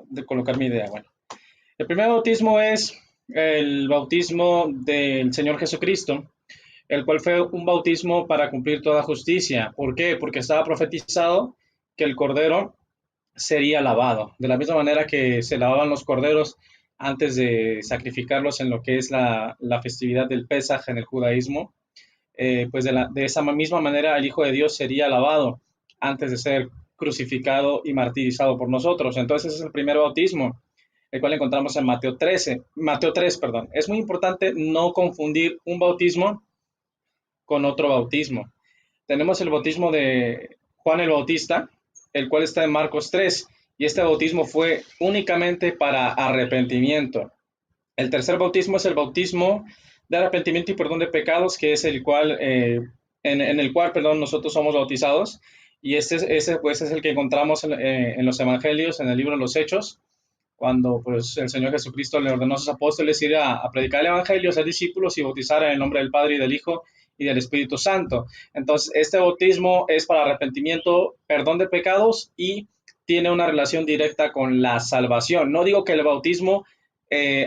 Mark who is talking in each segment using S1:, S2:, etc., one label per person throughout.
S1: de colocar mi idea. Bueno, el primer bautismo es el bautismo del Señor Jesucristo, el cual fue un bautismo para cumplir toda justicia. ¿Por qué? Porque estaba profetizado que el Cordero sería lavado, de la misma manera que se lavaban los corderos antes de sacrificarlos en lo que es la festividad del Pesaj en el judaísmo. Pues de esa misma manera el Hijo de Dios sería lavado antes de ser crucificado y martirizado por nosotros. Entonces ese es el primer bautismo, el cual encontramos en Mateo 3, perdón. Es muy importante no confundir un bautismo con otro bautismo. Tenemos el bautismo de Juan el Bautista, el cual está en Marcos 3, y este bautismo fue únicamente para arrepentimiento. El tercer bautismo es el bautismo de arrepentimiento y perdón de pecados, que es el cual, en el cual, perdón, nosotros somos bautizados, y ese pues, es el que encontramos en los evangelios, en el libro de los Hechos, cuando pues el Señor Jesucristo le ordenó a sus apóstoles ir a predicar el evangelio, a ser discípulos y bautizar en el nombre del Padre y del Hijo y del Espíritu Santo. Entonces, este bautismo es para arrepentimiento, perdón de pecados y tiene una relación directa con la salvación. No digo que el bautismo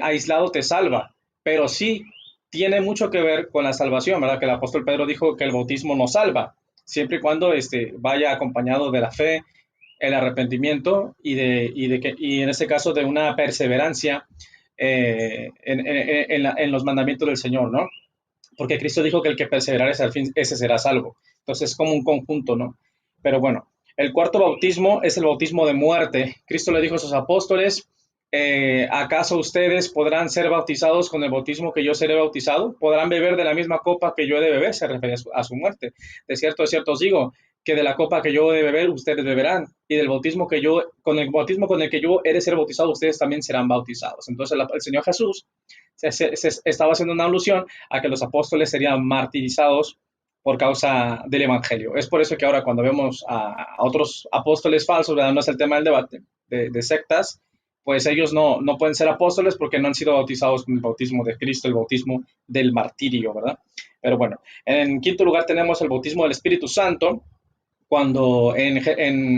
S1: aislado te salva, pero sí tiene mucho que ver con la salvación, ¿verdad? Que el apóstol Pedro dijo que el bautismo nos salva, siempre y cuando vaya acompañado de la fe, el arrepentimiento y en este caso de una perseverancia en los mandamientos del Señor, ¿no? Porque Cristo dijo que el que perseverare hasta el fin, ese será salvo. Entonces es como un conjunto, ¿no? Pero bueno, el cuarto bautismo es el bautismo de muerte. Cristo le dijo a sus apóstoles, ¿acaso ustedes podrán ser bautizados con el bautismo que yo seré bautizado? ¿Podrán beber de la misma copa que yo he de beber? Se refiere a su muerte. De cierto os digo, que de la copa que yo he de beber, ustedes beberán, y del bautismo con el bautismo con el que yo he de ser bautizado, ustedes también serán bautizados. Entonces el Señor Jesús se estaba haciendo una alusión a que los apóstoles serían martirizados por causa del Evangelio. Es por eso que ahora cuando vemos a otros apóstoles falsos, ¿verdad? No es el tema del debate de sectas, pues ellos no pueden ser apóstoles porque no han sido bautizados con el bautismo de Cristo, el bautismo del martirio, ¿verdad? Pero bueno, en quinto lugar tenemos el bautismo del Espíritu Santo, cuando en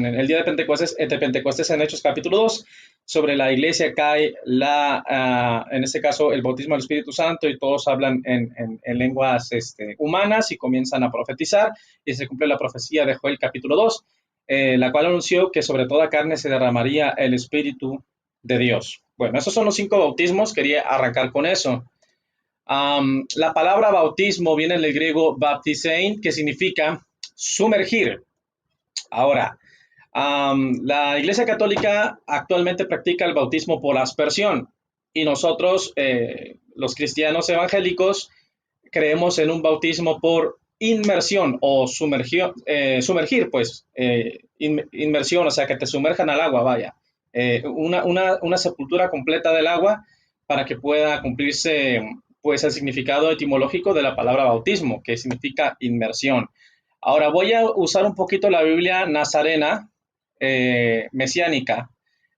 S1: el día de Pentecostés en Hechos capítulo 2, sobre la iglesia cae en este caso el bautismo del Espíritu Santo y todos hablan en lenguas humanas y comienzan a profetizar y se cumple la profecía de Joel capítulo 2, la cual anunció que sobre toda carne se derramaría el Espíritu de Dios. Bueno, esos son los 5 bautismos, quería arrancar con eso. La palabra bautismo viene del griego baptisein, que significa sumergir. Ahora, la Iglesia Católica actualmente practica el bautismo por aspersión y nosotros, los cristianos evangélicos, creemos en un bautismo por inmersión o sumergir, pues, inmersión, o sea, que te sumerjan al agua, vaya. Una sepultura completa del agua para que pueda cumplirse, pues, el significado etimológico de la palabra bautismo, que significa inmersión. Ahora voy a usar un poquito la Biblia nazarena mesiánica,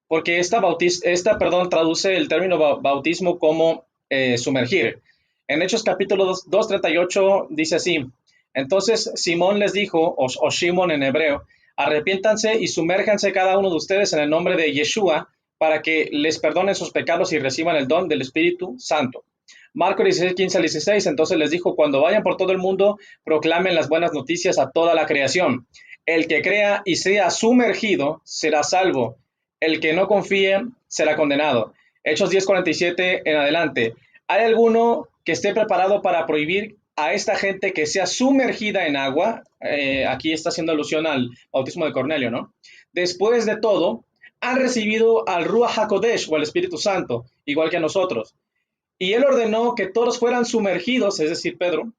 S1: porque traduce el término bautismo como sumergir. En Hechos capítulo 2:38 dice así, entonces Simón les dijo, o Shimon en hebreo, arrepiéntanse y sumérjanse cada uno de ustedes en el nombre de Yeshua para que les perdonen sus pecados y reciban el don del Espíritu Santo. Marcos 16, 15 al 16, entonces les dijo, cuando vayan por todo el mundo, proclamen las buenas noticias a toda la creación. El que crea y sea sumergido será salvo. El que no confíe será condenado. Hechos 10:47 en adelante. ¿Hay alguno que esté preparado para prohibir a esta gente que sea sumergida en agua? Aquí está haciendo alusión al bautismo de Cornelio, ¿no? Después de todo, han recibido al Ruach HaKodesh o al Espíritu Santo, igual que a nosotros. Y él ordenó que todos fueran sumergidos, es decir, Pedro,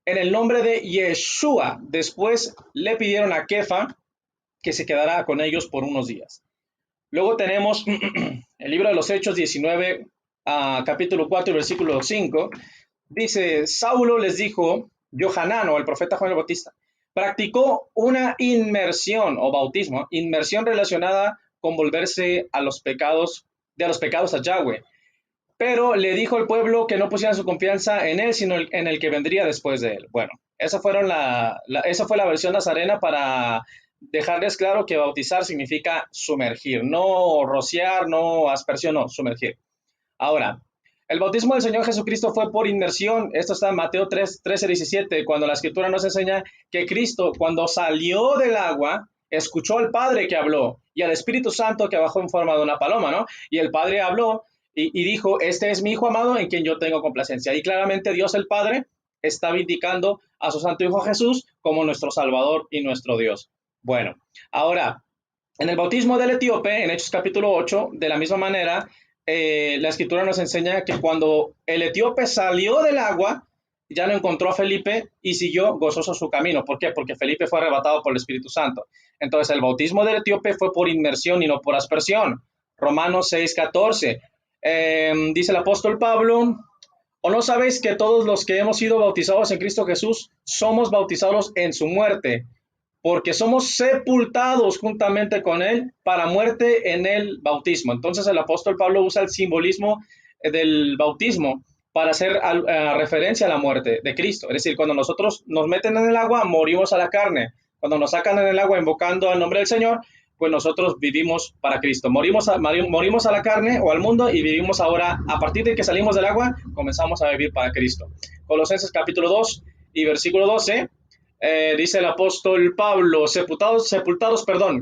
S1: en el nombre de Yeshua. Después le pidieron a Kefa que se quedara con ellos por unos días. Luego tenemos el libro de los Hechos 19, capítulo 4, versículo 5. Dice, Saulo les dijo, Yohanan o el profeta Juan el Bautista, practicó una inmersión o bautismo, inmersión relacionada con volverse de los pecados a Yahweh. Pero le dijo al pueblo que no pusieran su confianza en él, sino en el que vendría después de él. Bueno, esa fue la versión nazarena para dejarles claro que bautizar significa sumergir, no rociar, no aspersión, no, sumergir. Ahora, el bautismo del Señor Jesucristo fue por inmersión. Esto está en Mateo 3, 13, 17, cuando la Escritura nos enseña que Cristo, cuando salió del agua, escuchó al Padre que habló y al Espíritu Santo que bajó en forma de una paloma, ¿no? Y el Padre habló y dijo, este es mi Hijo amado en quien yo tengo complacencia. Y claramente Dios el Padre está vindicando a su Santo Hijo Jesús como nuestro Salvador y nuestro Dios. Bueno, ahora, en el bautismo del etíope, en Hechos capítulo 8, de la misma manera, la escritura nos enseña que cuando el etíope salió del agua, ya no encontró a Felipe y siguió gozoso su camino. ¿Por qué? Porque Felipe fue arrebatado por el Espíritu Santo. Entonces, el bautismo del etíope fue por inmersión y no por aspersión. Romanos 6:14. Dice el apóstol Pablo, ¿o no sabéis que todos los que hemos sido bautizados en Cristo Jesús somos bautizados en su muerte? Porque somos sepultados juntamente con él para muerte en el bautismo. Entonces el apóstol Pablo usa el simbolismo del bautismo para hacer referencia a la muerte de Cristo. Es decir, cuando nosotros nos meten en el agua, morimos a la carne. Cuando nos sacan en el agua invocando al nombre del Señor, pues nosotros vivimos para Cristo. Morimos a la carne o al mundo y vivimos ahora, a partir de que salimos del agua, comenzamos a vivir para Cristo. Colosenses capítulo 2 y versículo 12. Dice el apóstol Pablo, sepultados,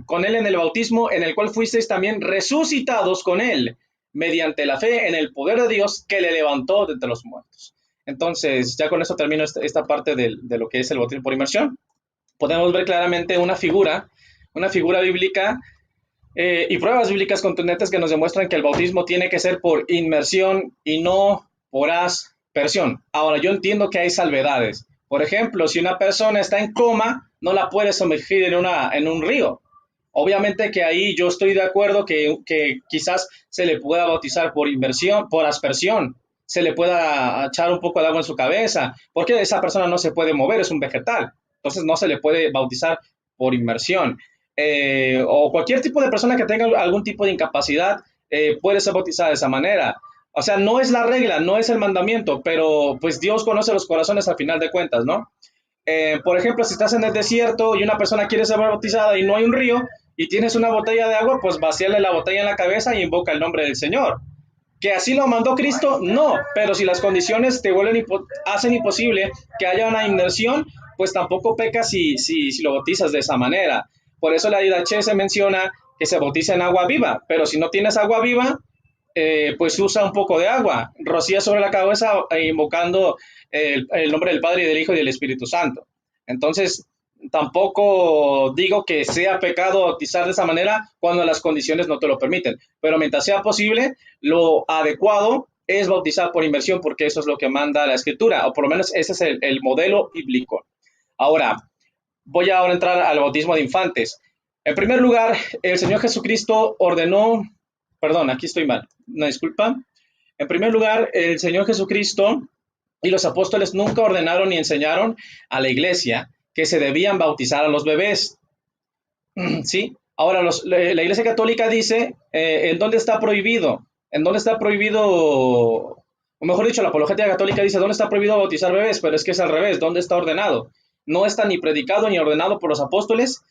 S1: con él en el bautismo, en el cual fuisteis también resucitados con él, mediante la fe en el poder de Dios que le levantó de entre los muertos. Entonces, ya con esto termino esta parte de lo que es el bautismo por inmersión. Podemos ver claramente una figura bíblica y pruebas bíblicas contundentes que nos demuestran que el bautismo tiene que ser por inmersión y no por aspersión. Ahora, yo entiendo que hay salvedades. Por ejemplo, si una persona está en coma, no la puedes sumergir en un río. Obviamente que ahí yo estoy de acuerdo que quizás se le pueda bautizar por inmersión, por aspersión, se le pueda echar un poco de agua en su cabeza, porque esa persona no se puede mover, es un vegetal. Entonces no se le puede bautizar por inmersión. O cualquier tipo de persona que tenga algún tipo de incapacidad puede ser bautizada de esa manera. O sea, no es la regla, no es el mandamiento, pero pues Dios conoce los corazones al final de cuentas, ¿no? Por ejemplo, si estás en el desierto y una persona quiere ser bautizada y no hay un río y tienes una botella de agua, pues vacíale la botella en la cabeza y invoca el nombre del Señor. ¿Que así lo mandó Cristo? No, pero si las condiciones te hacen imposible que haya una inmersión, pues tampoco pecas si lo bautizas de esa manera. Por eso la IDH se menciona que se bautiza en agua viva, pero si no tienes agua viva, pues usa un poco de agua, rocía sobre la cabeza invocando el nombre del Padre y del Hijo y del Espíritu Santo. Entonces, tampoco digo que sea pecado bautizar de esa manera cuando las condiciones no te lo permiten, pero mientras sea posible, lo adecuado es bautizar por inmersión porque eso es lo que manda la Escritura, o por lo menos ese es el modelo bíblico. Ahora, voy a entrar al bautismo de infantes. En primer lugar, el Señor Jesucristo ordenó, perdón, aquí estoy mal, una disculpa. En primer lugar, el Señor Jesucristo y los apóstoles nunca ordenaron ni enseñaron a la iglesia que se debían bautizar a los bebés. ¿Sí? Ahora, la Iglesia Católica dice, ¿en dónde está prohibido? ¿En dónde está prohibido? O mejor dicho, la apologética católica dice, ¿dónde está prohibido bautizar bebés? Pero es que es al revés, ¿dónde está ordenado? No está ni predicado ni ordenado por los apóstoles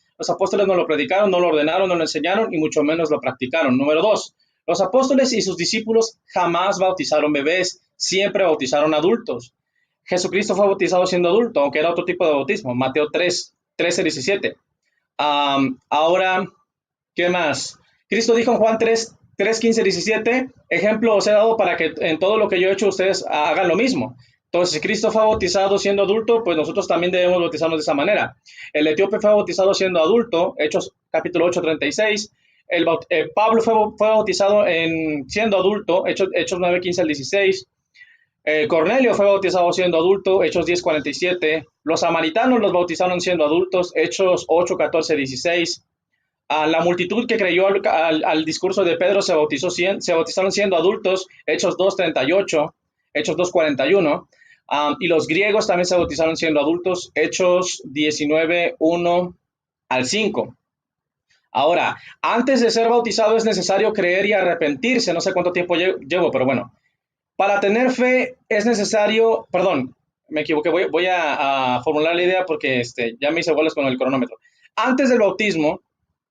S1: no lo predicaron, no lo ordenaron, no lo enseñaron y mucho menos lo practicaron. Número 2, los apóstoles y sus discípulos jamás bautizaron bebés, siempre bautizaron adultos. Jesucristo fue bautizado siendo adulto, aunque era otro tipo de bautismo, Mateo 3, 13, 17. Ahora, ¿qué más? Cristo dijo en Juan 3, 3, 15, 17, ejemplo os he dado para que en todo lo que yo he hecho ustedes hagan lo mismo. Entonces, si Cristo fue bautizado siendo adulto, pues nosotros también debemos bautizarnos de esa manera. El etíope fue bautizado siendo adulto, Hechos capítulo 8, 36. Pablo fue bautizado siendo adulto, Hechos 9, 15 al 16. Cornelio fue bautizado siendo adulto, Hechos 10, 47. Los samaritanos los bautizaron siendo adultos, Hechos 8, 14, 16. La multitud que creyó al discurso de Pedro se bautizaron siendo adultos, Hechos 2, 38, Hechos 2, 41. Y los griegos también se bautizaron siendo adultos, Hechos 19, 1 al 5. Ahora, antes de ser bautizado es necesario creer y arrepentirse. No sé cuánto tiempo llevo, pero bueno. Para tener fe es necesario, perdón, me equivoqué, voy a formular la idea porque ya me hice bolas con el cronómetro. Antes del bautismo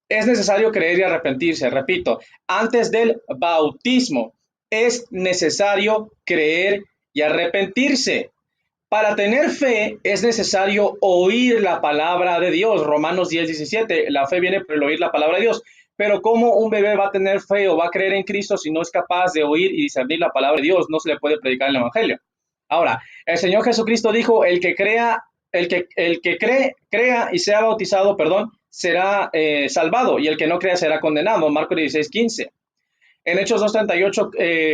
S1: es necesario creer y arrepentirse. Repito, antes del bautismo es necesario creer y arrepentirse. Para tener fe es necesario oír la palabra de Dios. Romanos 10:17. La fe viene por el oír la palabra de Dios. Pero ¿cómo un bebé va a tener fe o va a creer en Cristo si no es capaz de oír y discernir la palabra de Dios? No se le puede predicar el evangelio. Ahora, el Señor Jesucristo dijo, crea y sea bautizado, perdón, será salvado, y el que no crea será condenado. Marcos 16:15. En Hechos 2:38,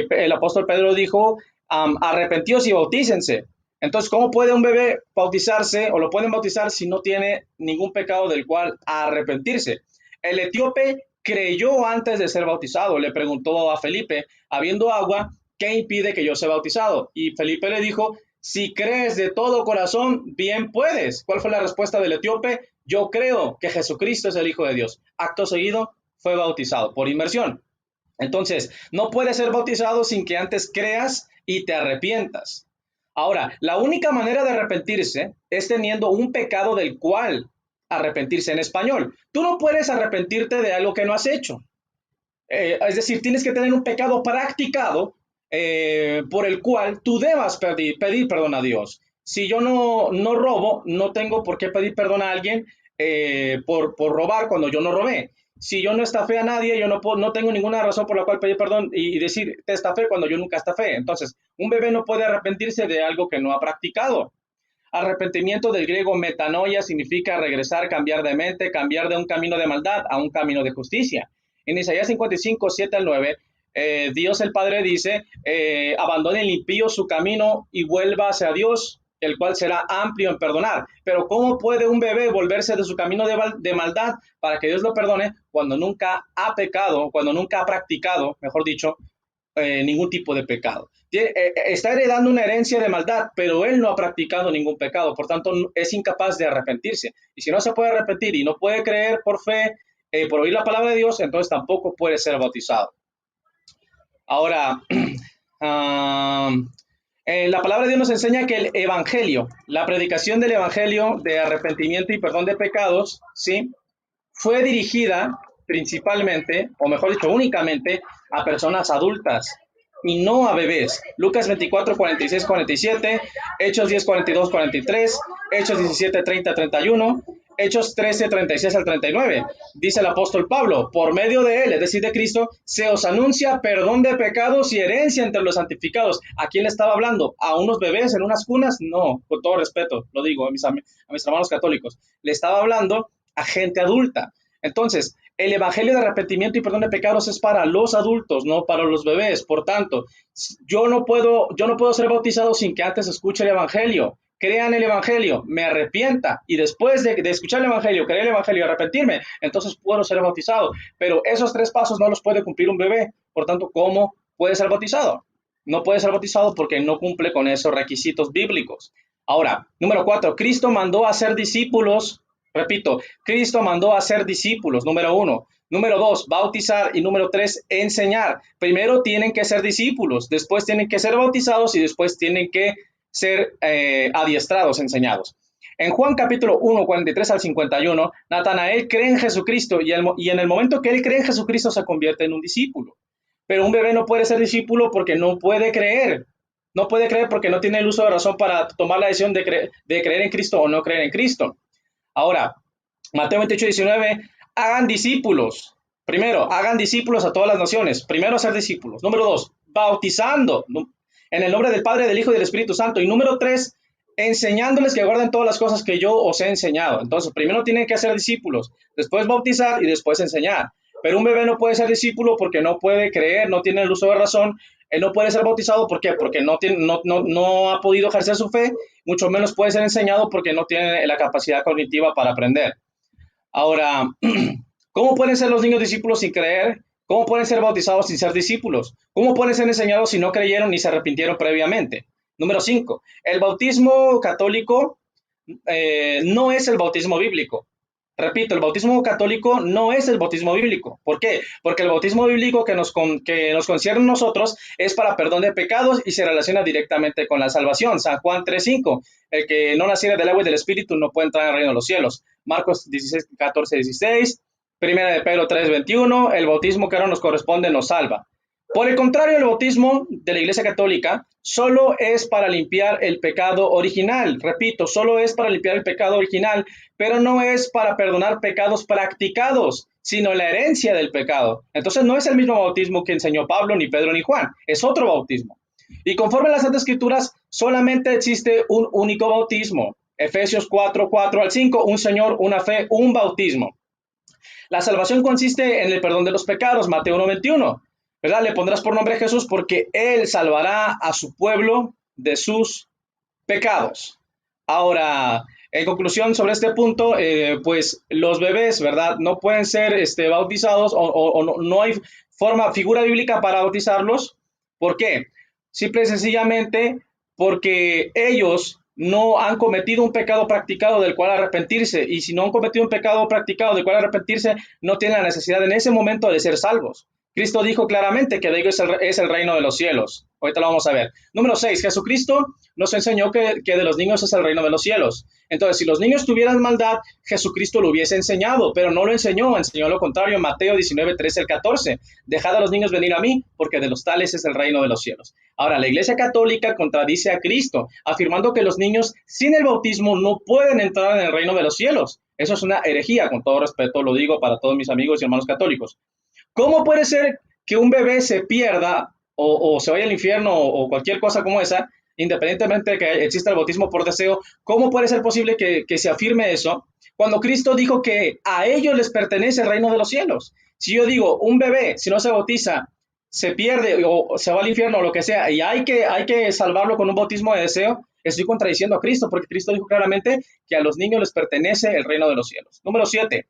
S1: el apóstol Pedro dijo, arrepentíos y bautícense. Entonces, ¿cómo puede un bebé bautizarse o lo pueden bautizar si no tiene ningún pecado del cual arrepentirse? El etíope creyó antes de ser bautizado. Le preguntó a Felipe, habiendo agua, ¿qué impide que yo sea bautizado? Y Felipe le dijo, si crees de todo corazón, bien puedes. ¿Cuál fue la respuesta del etíope? Yo creo que Jesucristo es el Hijo de Dios. Acto seguido, fue bautizado por inmersión. Entonces, no puedes ser bautizado sin que antes creas y te arrepientas. Ahora, la única manera de arrepentirse es teniendo un pecado del cual arrepentirse en español. Tú no puedes arrepentirte de algo que no has hecho. Es decir, tienes que tener un pecado practicado por el cual tú debas pedir perdón a Dios. Si yo no robo, no tengo por qué pedir perdón a alguien por robar cuando yo no robé. Si yo no estafé a nadie, yo no tengo ninguna razón por la cual pedir perdón y decir te estafé cuando yo nunca estafé. Entonces, un bebé no puede arrepentirse de algo que no ha practicado. Arrepentimiento del griego metanoia significa regresar, cambiar de mente, cambiar de un camino de maldad a un camino de justicia. En Isaías 55, 7 al 9, Dios el Padre dice, abandone el impío su camino y vuelva hacia Dios, el cual será amplio en perdonar. Pero ¿cómo puede un bebé volverse de su camino de maldad para que Dios lo perdone cuando nunca ha pecado, cuando nunca ha practicado, mejor dicho, ningún tipo de pecado? Está heredando una herencia de maldad, pero él no ha practicado ningún pecado, por tanto es incapaz de arrepentirse. Y si no se puede arrepentir y no puede creer por fe, por oír la palabra de Dios, entonces tampoco puede ser bautizado. Ahora, la palabra de Dios nos enseña que el evangelio, la predicación del evangelio de arrepentimiento y perdón de pecados, ¿sí?, fue dirigida principalmente, o mejor dicho, únicamente a personas adultas y no a bebés. Lucas 24, 46, 47, Hechos 10, 42, 43, Hechos 17, 30, 31, Hechos 13, 36 al 39. Dice el apóstol Pablo, por medio de él, es decir, de Cristo, se os anuncia perdón de pecados y herencia entre los santificados. ¿A quién le estaba hablando? ¿A unos bebés en unas cunas? No, con todo respeto, lo digo a mis hermanos católicos. Le estaba hablando a gente adulta. Entonces, el evangelio de arrepentimiento y perdón de pecados es para los adultos, no para los bebés. Por tanto, yo no puedo ser bautizado sin que antes escuche el evangelio. Crean el evangelio, me arrepienta y después de escuchar el evangelio, creer el evangelio y arrepentirme, entonces puedo ser bautizado. Pero esos 3 pasos no los puede cumplir un bebé. Por tanto, ¿cómo puede ser bautizado? No puede ser bautizado porque no cumple con esos requisitos bíblicos. Ahora, número 4, Cristo mandó a ser discípulos. Repito, Cristo mandó a ser discípulos, número 1. Número 2, bautizar. Y número 3, enseñar. Primero tienen que ser discípulos, después tienen que ser bautizados y después tienen que ser adiestrados, enseñados. En Juan capítulo 1, 43 al 51, Natanael cree en Jesucristo y en el momento que él cree en Jesucristo se convierte en un discípulo. Pero un bebé no puede ser discípulo porque no puede creer. No puede creer porque no tiene el uso de razón para tomar la decisión de creer en Cristo o no creer en Cristo. Ahora, Mateo 28, 19, hagan discípulos. Primero, hagan discípulos a todas las naciones. Primero, hacer discípulos. Número 2, bautizando en el nombre del Padre, del Hijo y del Espíritu Santo. Y número 3, enseñándoles que guarden todas las cosas que yo os he enseñado. Entonces, primero tienen que hacer discípulos, después bautizar y después enseñar. Pero un bebé no puede ser discípulo porque no puede creer, no tiene el uso de razón. Él no puede ser bautizado, ¿por qué? Porque no ha podido ejercer su fe, mucho menos puede ser enseñado porque no tiene la capacidad cognitiva para aprender. Ahora, ¿cómo pueden ser los niños discípulos sin creer? ¿Cómo pueden ser bautizados sin ser discípulos? ¿Cómo pueden ser enseñados si no creyeron ni se arrepintieron previamente? Número 5, el bautismo católico no es el bautismo bíblico. Repito, el bautismo católico no es el bautismo bíblico. ¿Por qué? Porque el bautismo bíblico que nos concierne a nosotros es para perdón de pecados y se relaciona directamente con la salvación. San Juan 3:5, el que no naciera del agua y del espíritu no puede entrar en el reino de los cielos. Marcos 16, 14, 16, Primera de Pedro 3, 21, el bautismo que ahora nos corresponde nos salva. Por el contrario, el bautismo de la Iglesia Católica solo es para limpiar el pecado original. Repito, solo es para limpiar el pecado original, pero no es para perdonar pecados practicados, sino la herencia del pecado. Entonces no es el mismo bautismo que enseñó Pablo, ni Pedro, ni Juan. Es otro bautismo. Y conforme a las Santas Escrituras, solamente existe un único bautismo. Efesios 4, 4 al 5, un Señor, una fe, un bautismo. La salvación consiste en el perdón de los pecados, Mateo 1, 21. ¿Verdad? Le pondrás por nombre Jesús porque Él salvará a su pueblo de sus pecados. Ahora, en conclusión sobre este punto, pues los bebés, ¿verdad? No pueden ser bautizados o no hay figura bíblica para bautizarlos. ¿Por qué? Simple y sencillamente porque ellos no han cometido un pecado practicado del cual arrepentirse, y si no han cometido un pecado practicado del cual arrepentirse, no tienen la necesidad en ese momento de ser salvos. Cristo dijo claramente que de ellos es el reino de los cielos. Ahorita lo vamos a ver. Número 6, Jesucristo nos enseñó que de los niños es el reino de los cielos. Entonces, si los niños tuvieran maldad, Jesucristo lo hubiese enseñado, pero no lo enseñó lo contrario en Mateo 19, 13 al 14. Dejad a los niños venir a mí, porque de los tales es el reino de los cielos. Ahora, la Iglesia Católica contradice a Cristo, afirmando que los niños sin el bautismo no pueden entrar en el reino de los cielos. Eso es una herejía, con todo respeto lo digo para todos mis amigos y hermanos católicos. ¿Cómo puede ser que un bebé se pierda o se vaya al infierno o cualquier cosa como esa, independientemente de que exista el bautismo por deseo? ¿Cómo puede ser posible que se afirme eso cuando Cristo dijo que a ellos les pertenece el reino de los cielos? Si yo digo, un bebé, si no se bautiza, se pierde o se va al infierno o lo que sea, y hay que salvarlo con un bautismo de deseo, estoy contradiciendo a Cristo, porque Cristo dijo claramente que a los niños les pertenece el reino de los cielos. Número 7,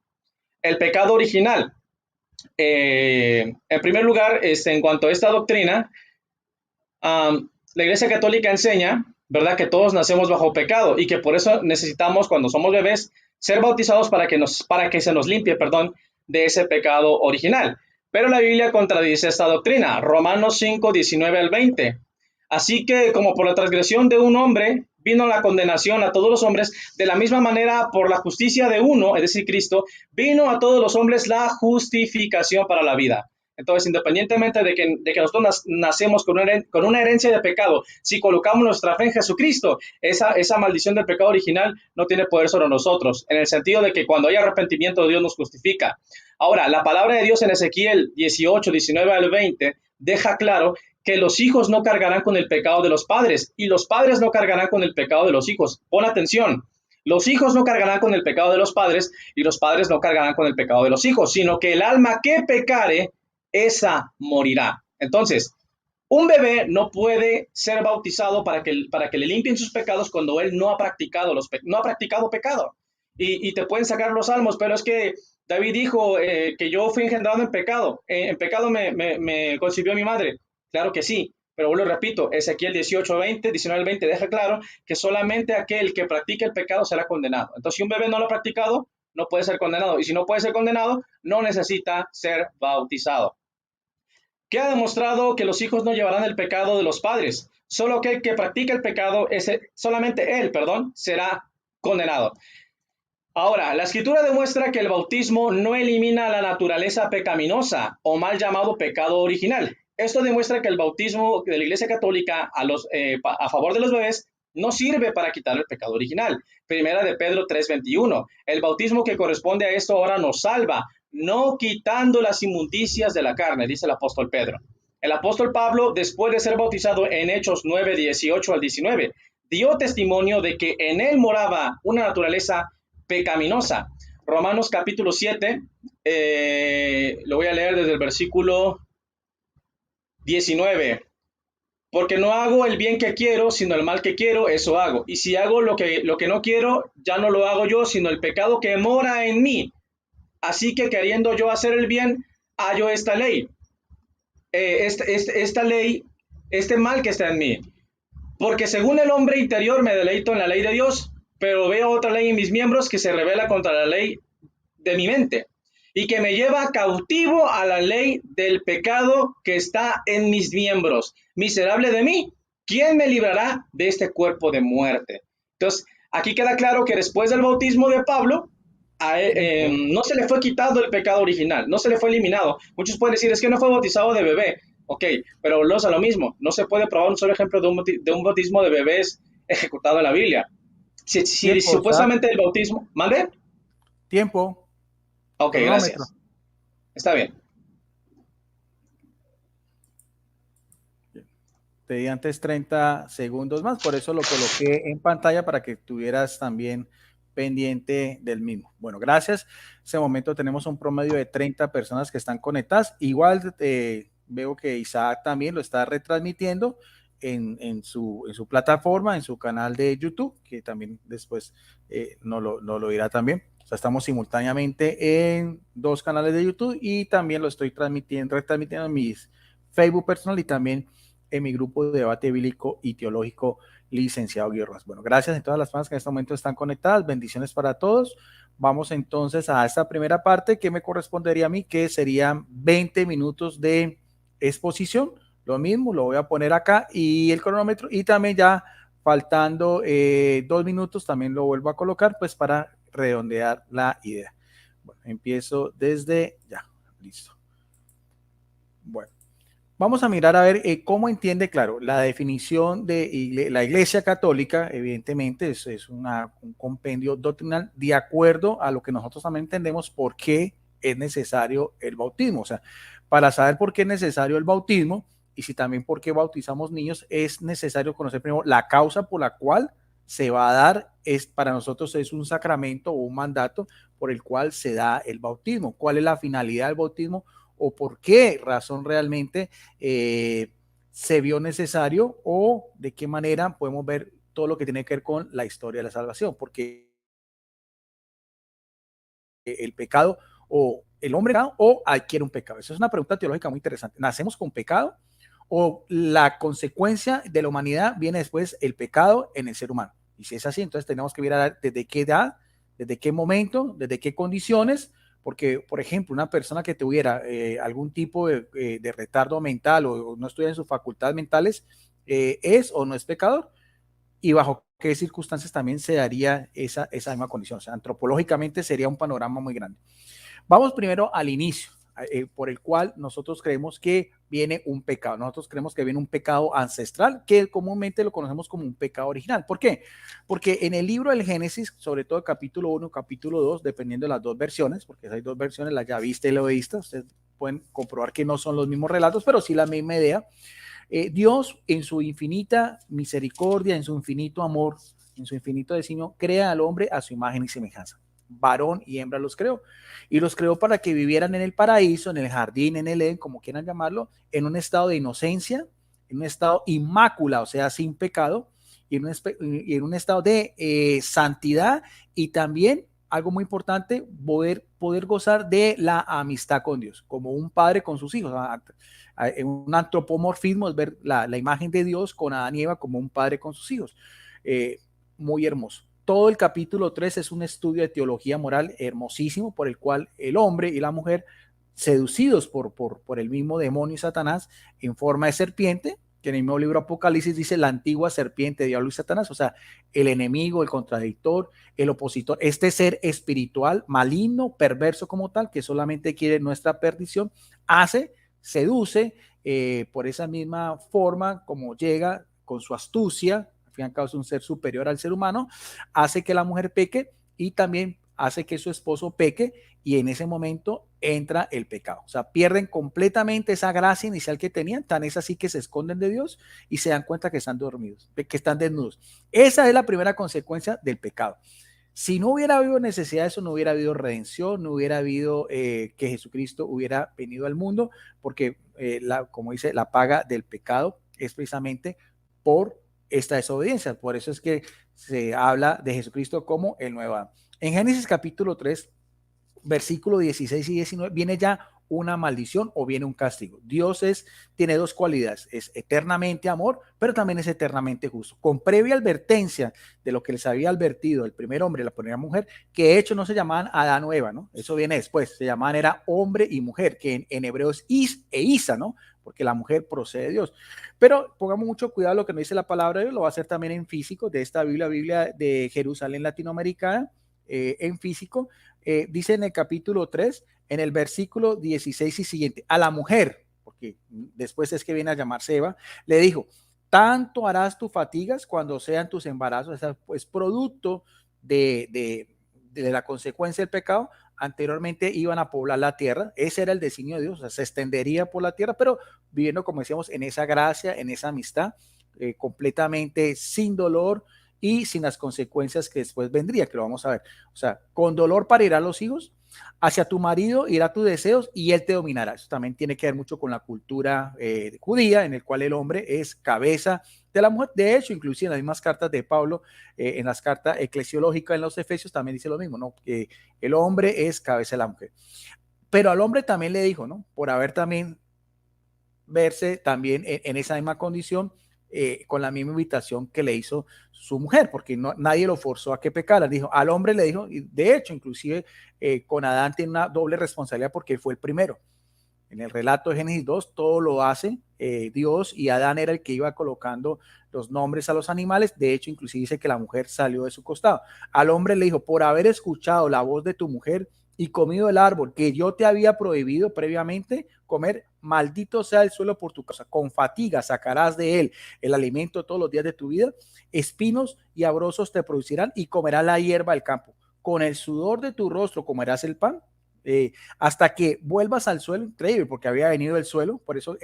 S1: el pecado original. En primer lugar, en cuanto a esta doctrina, la Iglesia Católica enseña, ¿verdad?, que todos nacemos bajo pecado y que por eso necesitamos, cuando somos bebés, ser bautizados para que se nos limpie, de ese pecado original. Pero la Biblia contradice esta doctrina. Romanos 5, 19 al 20. Así que, como por la transgresión de un hombre vino la condenación a todos los hombres, de la misma manera por la justicia de uno, es decir, Cristo, vino a todos los hombres la justificación para la vida. Entonces, independientemente de que nosotros nacemos con una herencia de pecado, si colocamos nuestra fe en Jesucristo, esa maldición del pecado original no tiene poder sobre nosotros, en el sentido de que cuando hay arrepentimiento, Dios nos justifica. Ahora, la palabra de Dios en Ezequiel 18, 19 al 20, deja claro que los hijos no cargarán con el pecado de los padres y los padres no cargarán con el pecado de los hijos. Pon atención, los hijos no cargarán con el pecado de los padres y los padres no cargarán con el pecado de los hijos, sino que el alma que pecare, esa morirá. Entonces, un bebé no puede ser bautizado para que le limpien sus pecados cuando él no ha practicado pecado. Y te pueden sacar los salmos, pero es que David dijo que yo fui engendrado en pecado. En pecado me concibió mi madre. Claro que sí, pero vuelvo y repito, Ezequiel 18, 20, 19 al 20 deja claro que solamente aquel que practique el pecado será condenado. Entonces, si un bebé no lo ha practicado, no puede ser condenado. Y si no puede ser condenado, no necesita ser bautizado. ¿Qué ha demostrado que los hijos no llevarán el pecado de los padres? Solo aquel que practica el pecado, solamente él, será condenado. Ahora, la Escritura demuestra que el bautismo no elimina la naturaleza pecaminosa o mal llamado pecado original. Esto demuestra que el bautismo de la Iglesia Católica a favor de los bebés no sirve para quitar el pecado original. Primera de Pedro 3:21. El bautismo que corresponde a esto ahora nos salva, no quitando las inmundicias de la carne, dice el apóstol Pedro. El apóstol Pablo, después de ser bautizado en Hechos 9, 18 al 19, dio testimonio de que en él moraba una naturaleza pecaminosa. Romanos capítulo 7, lo voy a leer desde el versículo 19. Porque no hago el bien que quiero, sino el mal que quiero, eso hago. Y si hago lo que no quiero, ya no lo hago yo, sino el pecado que mora en mí. Así que queriendo yo hacer el bien, hallo esta ley. Esta ley, este mal que está en mí. Porque según el hombre interior me deleito en la ley de Dios, pero veo otra ley en mis miembros que se revela contra la ley de mi mente y que me lleva cautivo a la ley del pecado que está en mis miembros. Miserable de mí, ¿quién me librará de este cuerpo de muerte? Entonces, aquí queda claro que después del bautismo de Pablo,
S2: Tiempo.
S1: no se le fue quitado el pecado original, no se le fue eliminado. Muchos pueden decir, es que no fue bautizado de bebé. Ok, pero volvemos a lo mismo. No se puede probar un solo ejemplo de un bautismo de bebés ejecutado en la Biblia. Si
S2: Tiempo, Isaac.
S1: supuestamente el bautismo... ¿Mande?
S2: Tiempo.
S1: Ok,
S2: Cronómetro.
S1: gracias. Está bien.
S2: Te di antes 30 segundos más, por eso lo coloqué en pantalla para que estuvieras también pendiente del mismo. Bueno, gracias. En este momento tenemos un promedio de 30 personas que están conectadas. Igual veo que Isaac también lo está retransmitiendo en su plataforma, en su canal de YouTube, que también después no lo dirá también. O sea, estamos simultáneamente en dos canales de YouTube y también lo estoy retransmitiendo en mis Facebook personal y también en mi grupo de debate bíblico y teológico, licenciado Guerras. Bueno, gracias a todas las personas que en este momento están conectadas. Bendiciones para todos. Vamos entonces a esta primera parte que me correspondería a mí, que serían 20 minutos de exposición. Lo mismo, lo voy a poner acá y el cronómetro y también ya faltando 2 minutos también lo vuelvo a colocar pues para redondear la idea. Bueno, empiezo desde ya. Listo. Bueno. Vamos a mirar a ver cómo entiende, claro, la definición de la Iglesia Católica, evidentemente, es un compendio doctrinal de acuerdo a lo que nosotros también entendemos por qué es necesario el bautismo. O sea, para saber por qué es necesario el bautismo y si también por qué bautizamos niños, es necesario conocer primero la causa por la cual se va a dar, para nosotros es un sacramento o un mandato por el cual se da el bautismo. ¿Cuál es la finalidad del bautismo? O por qué razón realmente se vio necesario o de qué manera podemos ver todo lo que tiene que ver con la historia de la salvación, porque el pecado o el hombre o adquiere un pecado. Esa es una pregunta teológica muy interesante. ¿Nacemos con pecado o la consecuencia de la humanidad viene después el pecado en el ser humano? Y si es así, entonces tenemos que mirar desde qué edad, desde qué momento, desde qué condiciones, porque, por ejemplo, una persona que tuviera algún tipo de retardo mental o no estuviera en sus facultades mentales, es o no es pecador, y bajo qué circunstancias también se daría esa misma condición. O sea, antropológicamente sería un panorama muy grande. Vamos primero al inicio, por el cual nosotros creemos que viene un pecado. Nosotros creemos que viene un pecado ancestral, que comúnmente lo conocemos como un pecado original. ¿Por qué? Porque en el libro del Génesis, sobre todo capítulo 1, capítulo 2, dependiendo de las dos versiones, porque hay dos versiones, la yavista y la oísta, ustedes pueden comprobar que no son los mismos relatos, pero sí la misma idea. Dios, en su infinita misericordia, en su infinito amor, en su infinito designio, crea al hombre a su imagen y semejanza. Varón y hembra los creó. Y los creó para que vivieran en el paraíso, en el jardín, en el Edén, como quieran llamarlo, en un estado de inocencia, en un estado inmácula, o sea, sin pecado, y en un estado de santidad y también algo muy importante, poder gozar de la amistad con Dios, como un padre con sus hijos. Un antropomorfismo es ver la imagen de Dios con Adán y Eva como un padre con sus hijos. Muy hermoso. Todo el capítulo 3 es un estudio de teología moral hermosísimo por el cual el hombre y la mujer, seducidos por el mismo demonio y Satanás en forma de serpiente, que en el mismo libro Apocalipsis dice la antigua serpiente, diablo y Satanás, o sea, el enemigo, el contradictor, el opositor, este ser espiritual, maligno, perverso como tal, que solamente quiere nuestra perdición, seduce por esa misma forma como llega con su astucia, al fin y al cabo es un ser superior al ser humano, hace que la mujer peque y también hace que su esposo peque y en ese momento entra el pecado. O sea, pierden completamente esa gracia inicial que tenían, tan es así que se esconden de Dios y se dan cuenta que están dormidos, que están desnudos. Esa es la primera consecuencia del pecado. Si no hubiera habido necesidad de eso, no hubiera habido redención, no hubiera habido que Jesucristo hubiera venido al mundo, porque, como dice, la paga del pecado es precisamente por esta desobediencia. Por eso es que se habla de Jesucristo como el nuevo Adán. En Génesis capítulo 3, versículo 16 y 19, viene ya una maldición o viene un castigo. Dios tiene dos cualidades, es eternamente amor, pero también es eternamente justo. Con previa advertencia de lo que les había advertido el primer hombre y la primera mujer, que de hecho no se llamaban Adán o Eva, ¿no? Eso viene después, se llamaban era hombre y mujer, que en hebreo es Is e Isa, ¿no? Porque la mujer procede de Dios. Pero pongamos mucho cuidado a lo que nos dice la palabra de Dios, lo va a hacer también en físico, de esta Biblia de Jerusalén latinoamericana, en físico, dice en el capítulo 3, en el versículo 16 y siguiente, a la mujer, porque después es que viene a llamarse Eva, le dijo, tanto harás tus fatigas cuando sean tus embarazos, o sea, pues producto de la consecuencia del pecado. Anteriormente iban a poblar la tierra, ese era el designio de Dios, o sea, se extendería por la tierra, pero viviendo, como decíamos, en esa gracia, en esa amistad, completamente sin dolor y sin las consecuencias que después vendría, que lo vamos a ver. O sea, con dolor parirán los hijos, hacia tu marido irá tus deseos y él te dominará. Eso también tiene que ver mucho con la cultura judía, en el cual el hombre es cabeza de la mujer. De hecho, inclusive en las mismas cartas de Pablo, en las cartas eclesiológicas en los Efesios, también dice lo mismo, ¿no? Que el hombre es cabeza de la mujer. Pero al hombre también le dijo, ¿no? Por haber también verse también en esa misma condición, con la misma invitación que le hizo su mujer, porque no, nadie lo forzó a que pecara. Dijo, al hombre le dijo, y de hecho, inclusive con Adán tiene una doble responsabilidad porque él fue el primero. En el relato de Génesis 2, todo lo hace Dios, y Adán era el que iba colocando los nombres a los animales. De hecho, inclusive dice que la mujer salió de su costado. Al hombre le dijo, por haber escuchado la voz de tu mujer y comido el árbol que yo te había prohibido previamente comer, maldito sea el suelo por tu causa. Con fatiga sacarás de él el alimento todos los días de tu vida. Espinos y abrozos te producirán y comerás la hierba del campo. Con el sudor de tu rostro comerás el pan. Hasta que vuelvas al suelo, increíble, porque había venido del suelo, por eso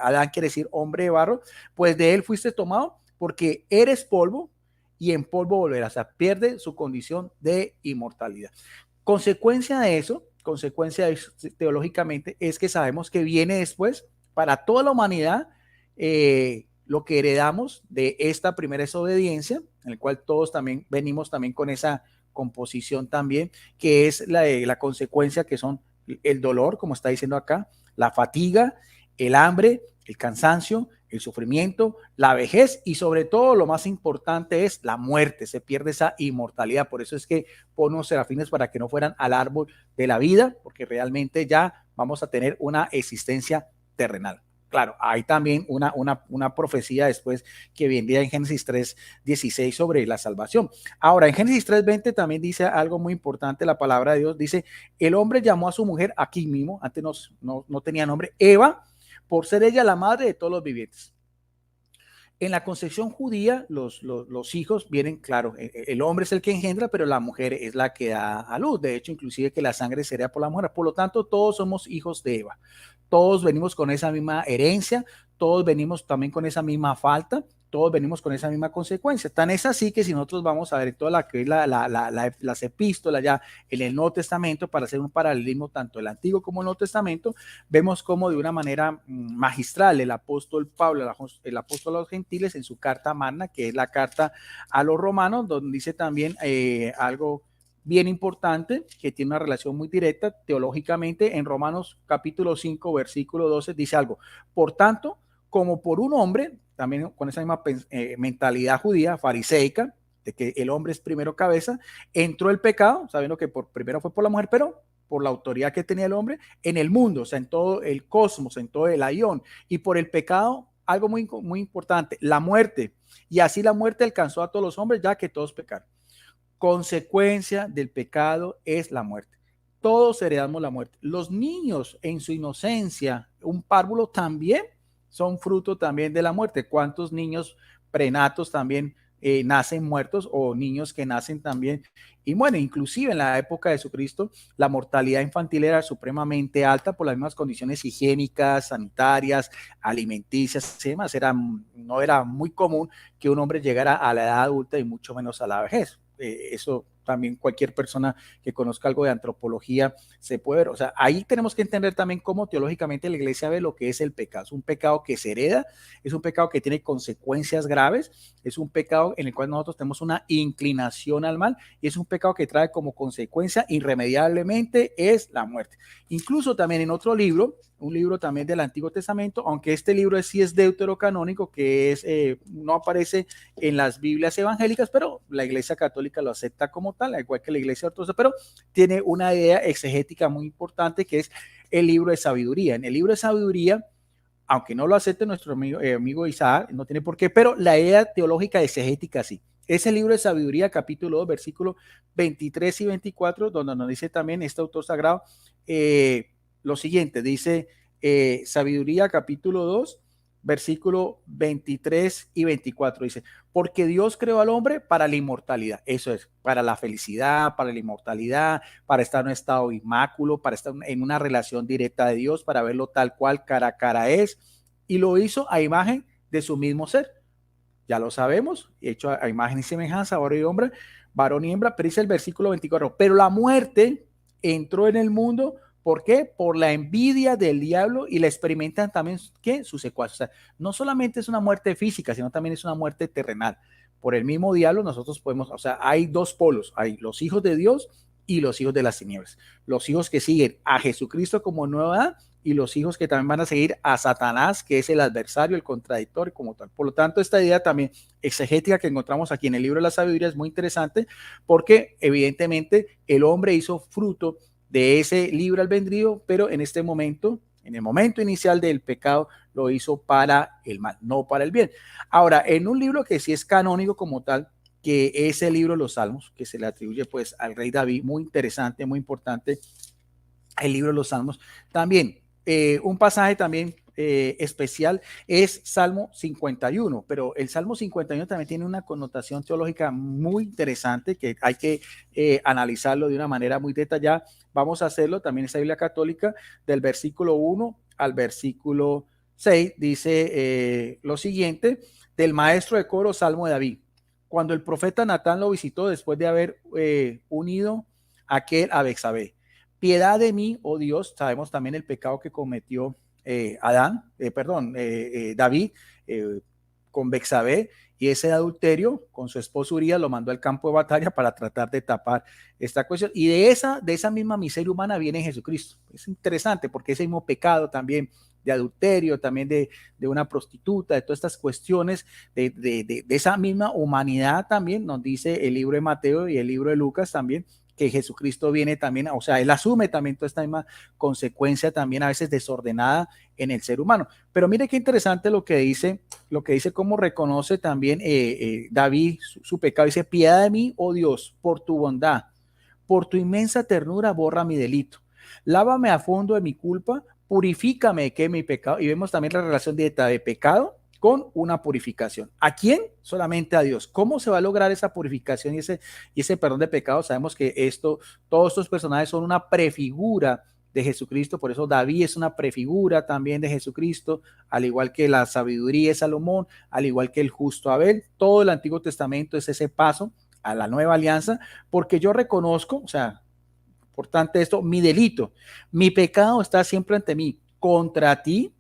S2: Adán quiere decir hombre de barro, pues de él fuiste tomado, porque eres polvo y en polvo volverás. O sea, pierde su condición de inmortalidad. Consecuencia de eso, teológicamente, es que sabemos que viene después para toda la humanidad lo que heredamos de esta primera desobediencia, en el cual todos también venimos también con esa composición también, que es la consecuencia, que son el dolor, como está diciendo acá, la fatiga, el hambre, el cansancio, el sufrimiento, la vejez y sobre todo lo más importante es la muerte. Se pierde esa inmortalidad. Por eso es que pone unos serafines para que no fueran al árbol de la vida, porque realmente ya vamos a tener una existencia terrenal. Claro, hay también una profecía después que vendría en Génesis 3:16 sobre la salvación. Ahora, en Génesis 3:20 también dice algo muy importante, la palabra de Dios dice, el hombre llamó a su mujer, aquí mismo, antes no tenía nombre, Eva, por ser ella la madre de todos los vivientes. En la concepción judía, los hijos vienen, claro, el hombre es el que engendra, pero la mujer es la que da a luz. De hecho, inclusive que la sangre sería por la mujer. Por lo tanto, todos somos hijos de Eva. Todos venimos con esa misma herencia, todos venimos también con esa misma falta, todos venimos con esa misma consecuencia. Tan es así que si nosotros vamos a ver toda las epístolas ya en el Nuevo Testamento, para hacer un paralelismo tanto el Antiguo como el Nuevo Testamento, vemos cómo de una manera magistral el apóstol Pablo, el apóstol a los gentiles, en su carta magna, que es la carta a los romanos, donde dice también algo bien importante, que tiene una relación muy directa teológicamente. En Romanos capítulo 5, versículo 12, dice algo, por tanto, como por un hombre, también con esa misma mentalidad judía, fariseica, de que el hombre es primero cabeza, entró el pecado, sabiendo que primero fue por la mujer, pero por la autoridad que tenía el hombre en el mundo, o sea, en todo el cosmos, en todo el aión, y por el pecado, algo muy, muy importante, la muerte, y así la muerte alcanzó a todos los hombres, ya que todos pecaron. Consecuencia del pecado es la muerte. Todos heredamos la muerte. Los niños en su inocencia, un párvulo, también son fruto también de la muerte. ¿Cuántos niños prenatos también nacen muertos, o niños que nacen también y mueren? Inclusive en la época de Jesucristo la mortalidad infantil era supremamente alta por las mismas condiciones higiénicas, sanitarias, alimenticias y demás. No era muy común que un hombre llegara a la edad adulta y mucho menos a la vejez. Eso también cualquier persona que conozca algo de antropología se puede ver. O sea, ahí tenemos que entender también cómo teológicamente la iglesia ve lo que es el pecado. Es un pecado que se hereda, es un pecado que tiene consecuencias graves, es un pecado en el cual nosotros tenemos una inclinación al mal, y es un pecado que trae como consecuencia irremediablemente es la muerte. Incluso también en otro libro, un libro también del Antiguo Testamento, aunque este libro sí es deuterocanónico, que es, no aparece en las Biblias evangélicas, pero la Iglesia Católica lo acepta como tal, al igual que la Iglesia Ortodoxa, pero tiene una idea exegética muy importante, que es el libro de sabiduría. En el libro de sabiduría, aunque no lo acepte nuestro amigo Isaac, no tiene por qué, pero la idea teológica exegética sí. ese libro de Sabiduría, capítulo 2, versículos 23 y 24, donde nos dice también este autor sagrado lo siguiente, dice Sabiduría, capítulo 2, versículo 23 y 24, dice, porque Dios creó al hombre para la inmortalidad, eso es, para la felicidad, para la inmortalidad, para estar en un estado inmáculo, para estar en una relación directa de Dios, para verlo tal cual cara a cara es, y lo hizo a imagen de su mismo ser. Ya lo sabemos, hecho a imagen y semejanza, varón y hembra, pero dice el versículo 24, pero la muerte entró en el mundo, ¿por qué? Por la envidia del diablo y la experimentan también, ¿qué? Sus secuaces. O sea, no solamente es una muerte física, sino también es una muerte terrenal. Por el mismo diablo nosotros podemos, o sea, hay dos polos, hay los hijos de Dios y los hijos de las tinieblas. Los hijos que siguen a Jesucristo como nueva y los hijos que también van a seguir a Satanás, que es el adversario, el contradictor como tal. Por lo tanto, esta idea también exegética que encontramos aquí en el libro de la sabiduría es muy interesante porque evidentemente el hombre hizo fruto de ese libre albedrío, pero en este momento, en el momento inicial del pecado, lo hizo para el mal, no para el bien. Ahora, en un libro que sí es canónico como tal, que es el libro de los Salmos, que se le atribuye pues al rey David, muy interesante, muy importante, el libro de los Salmos. También un pasaje también especial es Salmo 51, pero el Salmo 51 también tiene una connotación teológica muy interesante que hay que analizarlo de una manera muy detallada. Vamos a hacerlo también en esa Biblia católica del versículo 1 al versículo 6, dice lo siguiente, del maestro de coro, Salmo de David. Cuando el profeta Natán lo visitó después de haber unido aquel a Bexabé. Piedad de mí, oh Dios, sabemos también el pecado que cometió David con Bexabé y ese adulterio con su esposo Urías lo mandó al campo de batalla para tratar de tapar esta cuestión. Y de esa misma miseria humana viene Jesucristo. Es interesante porque ese mismo pecado también de adulterio, también de una prostituta, de todas estas cuestiones de esa misma humanidad también nos dice el libro de Mateo y el libro de Lucas también, que Jesucristo viene también, o sea, él asume también toda esta misma consecuencia también a veces desordenada en el ser humano. Pero mire qué interesante lo que dice cómo reconoce también David su pecado. Dice, piedad de mí, oh Dios, por tu bondad, por tu inmensa ternura, borra mi delito. Lávame a fondo de mi culpa, purifícame de que mi pecado. Y vemos también la relación directa de pecado con una purificación. ¿A quién? Solamente a Dios. ¿Cómo se va a lograr esa purificación y ese perdón de pecados? Sabemos que todos estos personajes son una prefigura de Jesucristo, por eso David es una prefigura también de Jesucristo, al igual que la sabiduría de Salomón, al igual que el justo Abel. Todo el Antiguo Testamento es ese paso a la nueva alianza, porque yo reconozco, o sea, importante esto, mi delito, mi pecado está siempre ante mí, contra ti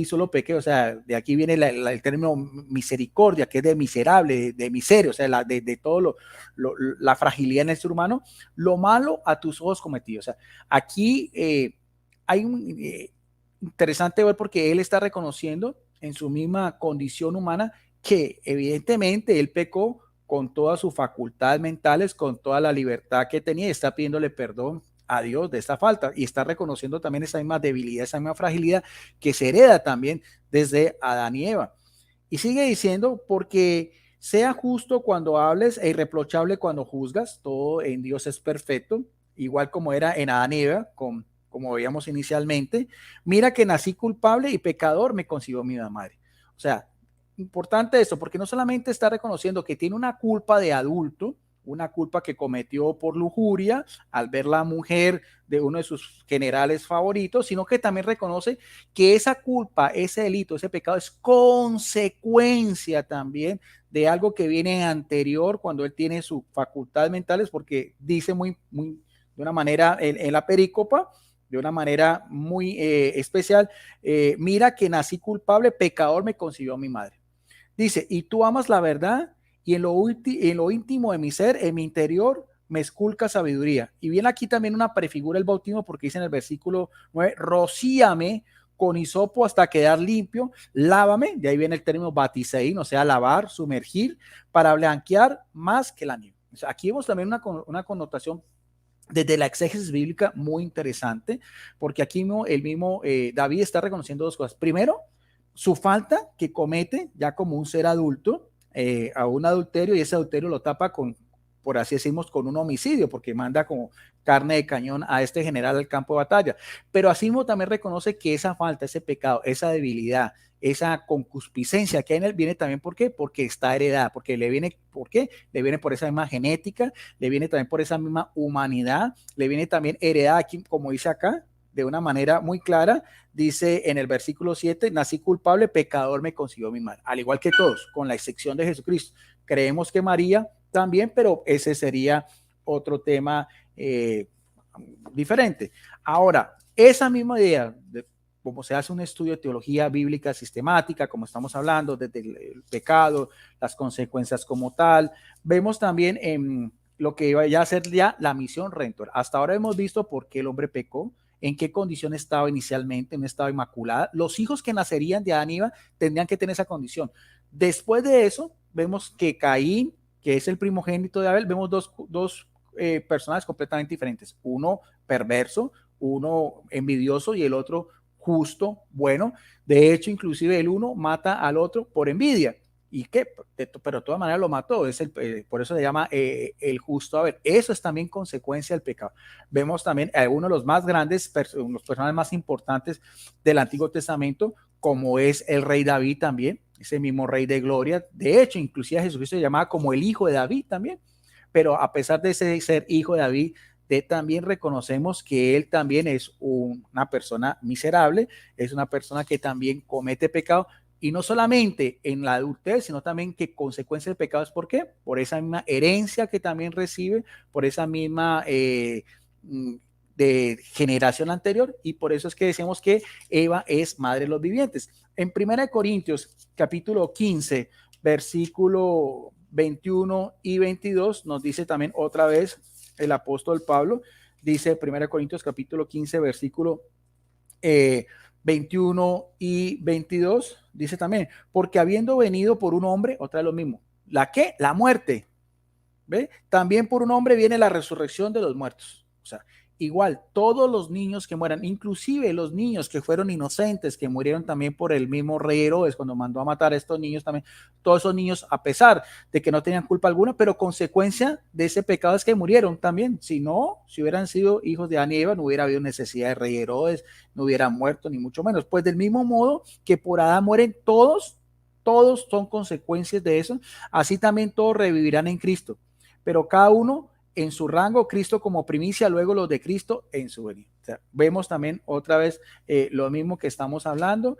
S2: solo pequé, o sea, de aquí viene el término misericordia, que es de miserable, de miseria, o sea, de todo la fragilidad en el ser humano, lo malo a tus ojos cometí, o sea, aquí hay un interesante ver porque él está reconociendo en su misma condición humana que evidentemente él pecó con todas sus facultades mentales, con toda la libertad que tenía, y está pidiéndole perdón a Dios de esta falta y está reconociendo también esa misma debilidad, esa misma fragilidad que se hereda también desde Adán y Eva. Y sigue diciendo, porque sea justo cuando hables e irreprochable cuando juzgas, todo en Dios es perfecto, igual como era en Adán y Eva, como veíamos inicialmente. Mira que nací culpable y pecador me concibió mi madre. O sea, importante esto, porque no solamente está reconociendo que tiene una culpa de adulto, una culpa que cometió por lujuria al ver la mujer de uno de sus generales favoritos, sino que también reconoce que esa culpa, ese delito, ese pecado es consecuencia también de algo que viene anterior cuando él tiene sus facultades mentales, porque dice muy de una manera en la perícopa, de una manera muy especial, mira que nací culpable, pecador me concibió mi madre. Dice, y tú amas la verdad y en lo íntimo de mi ser, en mi interior, me esculca sabiduría. Y viene aquí también una prefigura del bautismo porque dice en el versículo 9, rocíame con hisopo hasta quedar limpio, lávame, de ahí viene el término batisein, o sea, lavar, sumergir, para blanquear más que la nieve. O sea, aquí vemos también una connotación desde la exégesis bíblica muy interesante, porque aquí el mismo David está reconociendo dos cosas. Primero, su falta que comete ya como un ser adulto, a un adulterio y ese adulterio lo tapa con, por así decimos, con un homicidio, porque manda como carne de cañón a este general al campo de batalla. Pero así mismo también reconoce que esa falta, ese pecado, esa debilidad, esa concupiscencia que hay en él viene también, ¿por qué? Porque está heredada, porque le viene, ¿por qué? Le viene por esa misma genética, le viene también por esa misma humanidad, le viene también heredada aquí, como dice acá, de una manera muy clara, dice en el versículo 7, nací culpable, pecador me consiguió mi madre, al igual que todos, con la excepción de Jesucristo. Creemos que María también, pero ese sería otro tema diferente. Ahora, esa misma idea de como se hace un estudio de teología bíblica sistemática, como estamos hablando, desde el pecado, las consecuencias como tal, vemos también en lo que iba a ser ya la misión redentora. Hasta ahora hemos visto por qué el hombre pecó, en qué condición estaba inicialmente, en un estado inmaculada. Los hijos que nacerían de Adán y Eva tendrían que tener esa condición. Después de eso, vemos que Caín, que es el primogénito de Abel, vemos dos personajes completamente diferentes. Uno perverso, uno envidioso y el otro justo, bueno. De hecho, inclusive el uno mata al otro por envidia. ¿Y qué? Pero de todas maneras lo mató. Por eso se llama el justo. A ver, eso es también consecuencia del pecado. Vemos también a uno de los más grandes, los personajes más importantes del Antiguo Testamento, como es el rey David también, ese mismo rey de gloria. De hecho, inclusive a Jesucristo se llamaba como el hijo de David también. Pero a pesar de ser hijo de David, también reconocemos que él también es una persona miserable, es una persona que también comete pecado, y no solamente en la adultez, sino también que consecuencia del pecado es ¿por qué? Por esa misma herencia que también recibe, por esa misma de generación anterior, y por eso es que decimos que Eva es madre de los vivientes. En 1 Corintios capítulo 15, versículo 21 y 22, nos dice también otra vez el apóstol Pablo, dice 1 Corintios capítulo 15, versículo 21 y 22, dice también, porque habiendo venido por un hombre, otra vez lo mismo, ¿la qué? La muerte, ¿ve? También por un hombre viene la resurrección de los muertos. O sea, igual, todos los niños que mueran, inclusive los niños que fueron inocentes, que murieron también por el mismo rey Herodes cuando mandó a matar a estos niños también, todos esos niños, a pesar de que no tenían culpa alguna, pero consecuencia de ese pecado es que murieron también. Si no, si hubieran sido hijos de Adán y Eva, no hubiera habido necesidad de rey Herodes, no hubieran muerto, ni mucho menos. Pues del mismo modo que por Adán mueren todos son consecuencias de eso, así también todos revivirán en Cristo, pero cada uno en su rango, Cristo como primicia, luego los de Cristo en su venida. O sea, vemos también otra vez lo mismo que estamos hablando,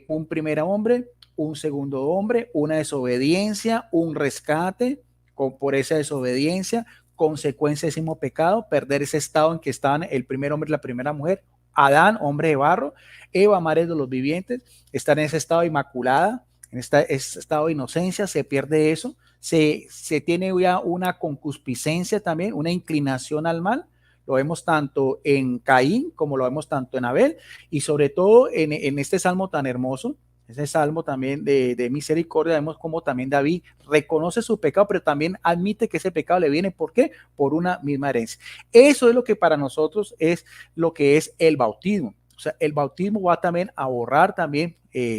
S2: un primer hombre, un segundo hombre, una desobediencia, un rescate por esa desobediencia, consecuencia de ese mismo pecado, perder ese estado en que estaban el primer hombre y la primera mujer, Adán, hombre de barro, Eva, madre de los vivientes, estar en ese estado inmaculada, en ese estado de inocencia, se pierde eso. Se tiene ya una concupiscencia también, una inclinación al mal. Lo vemos tanto en Caín como lo vemos tanto en Abel, y sobre todo en este salmo tan hermoso, ese salmo también de misericordia, vemos como también David reconoce su pecado, pero también admite que ese pecado le viene, ¿por qué? Por una misma herencia. Eso es lo que para nosotros es lo que es el bautismo. O sea, el bautismo va también a borrar también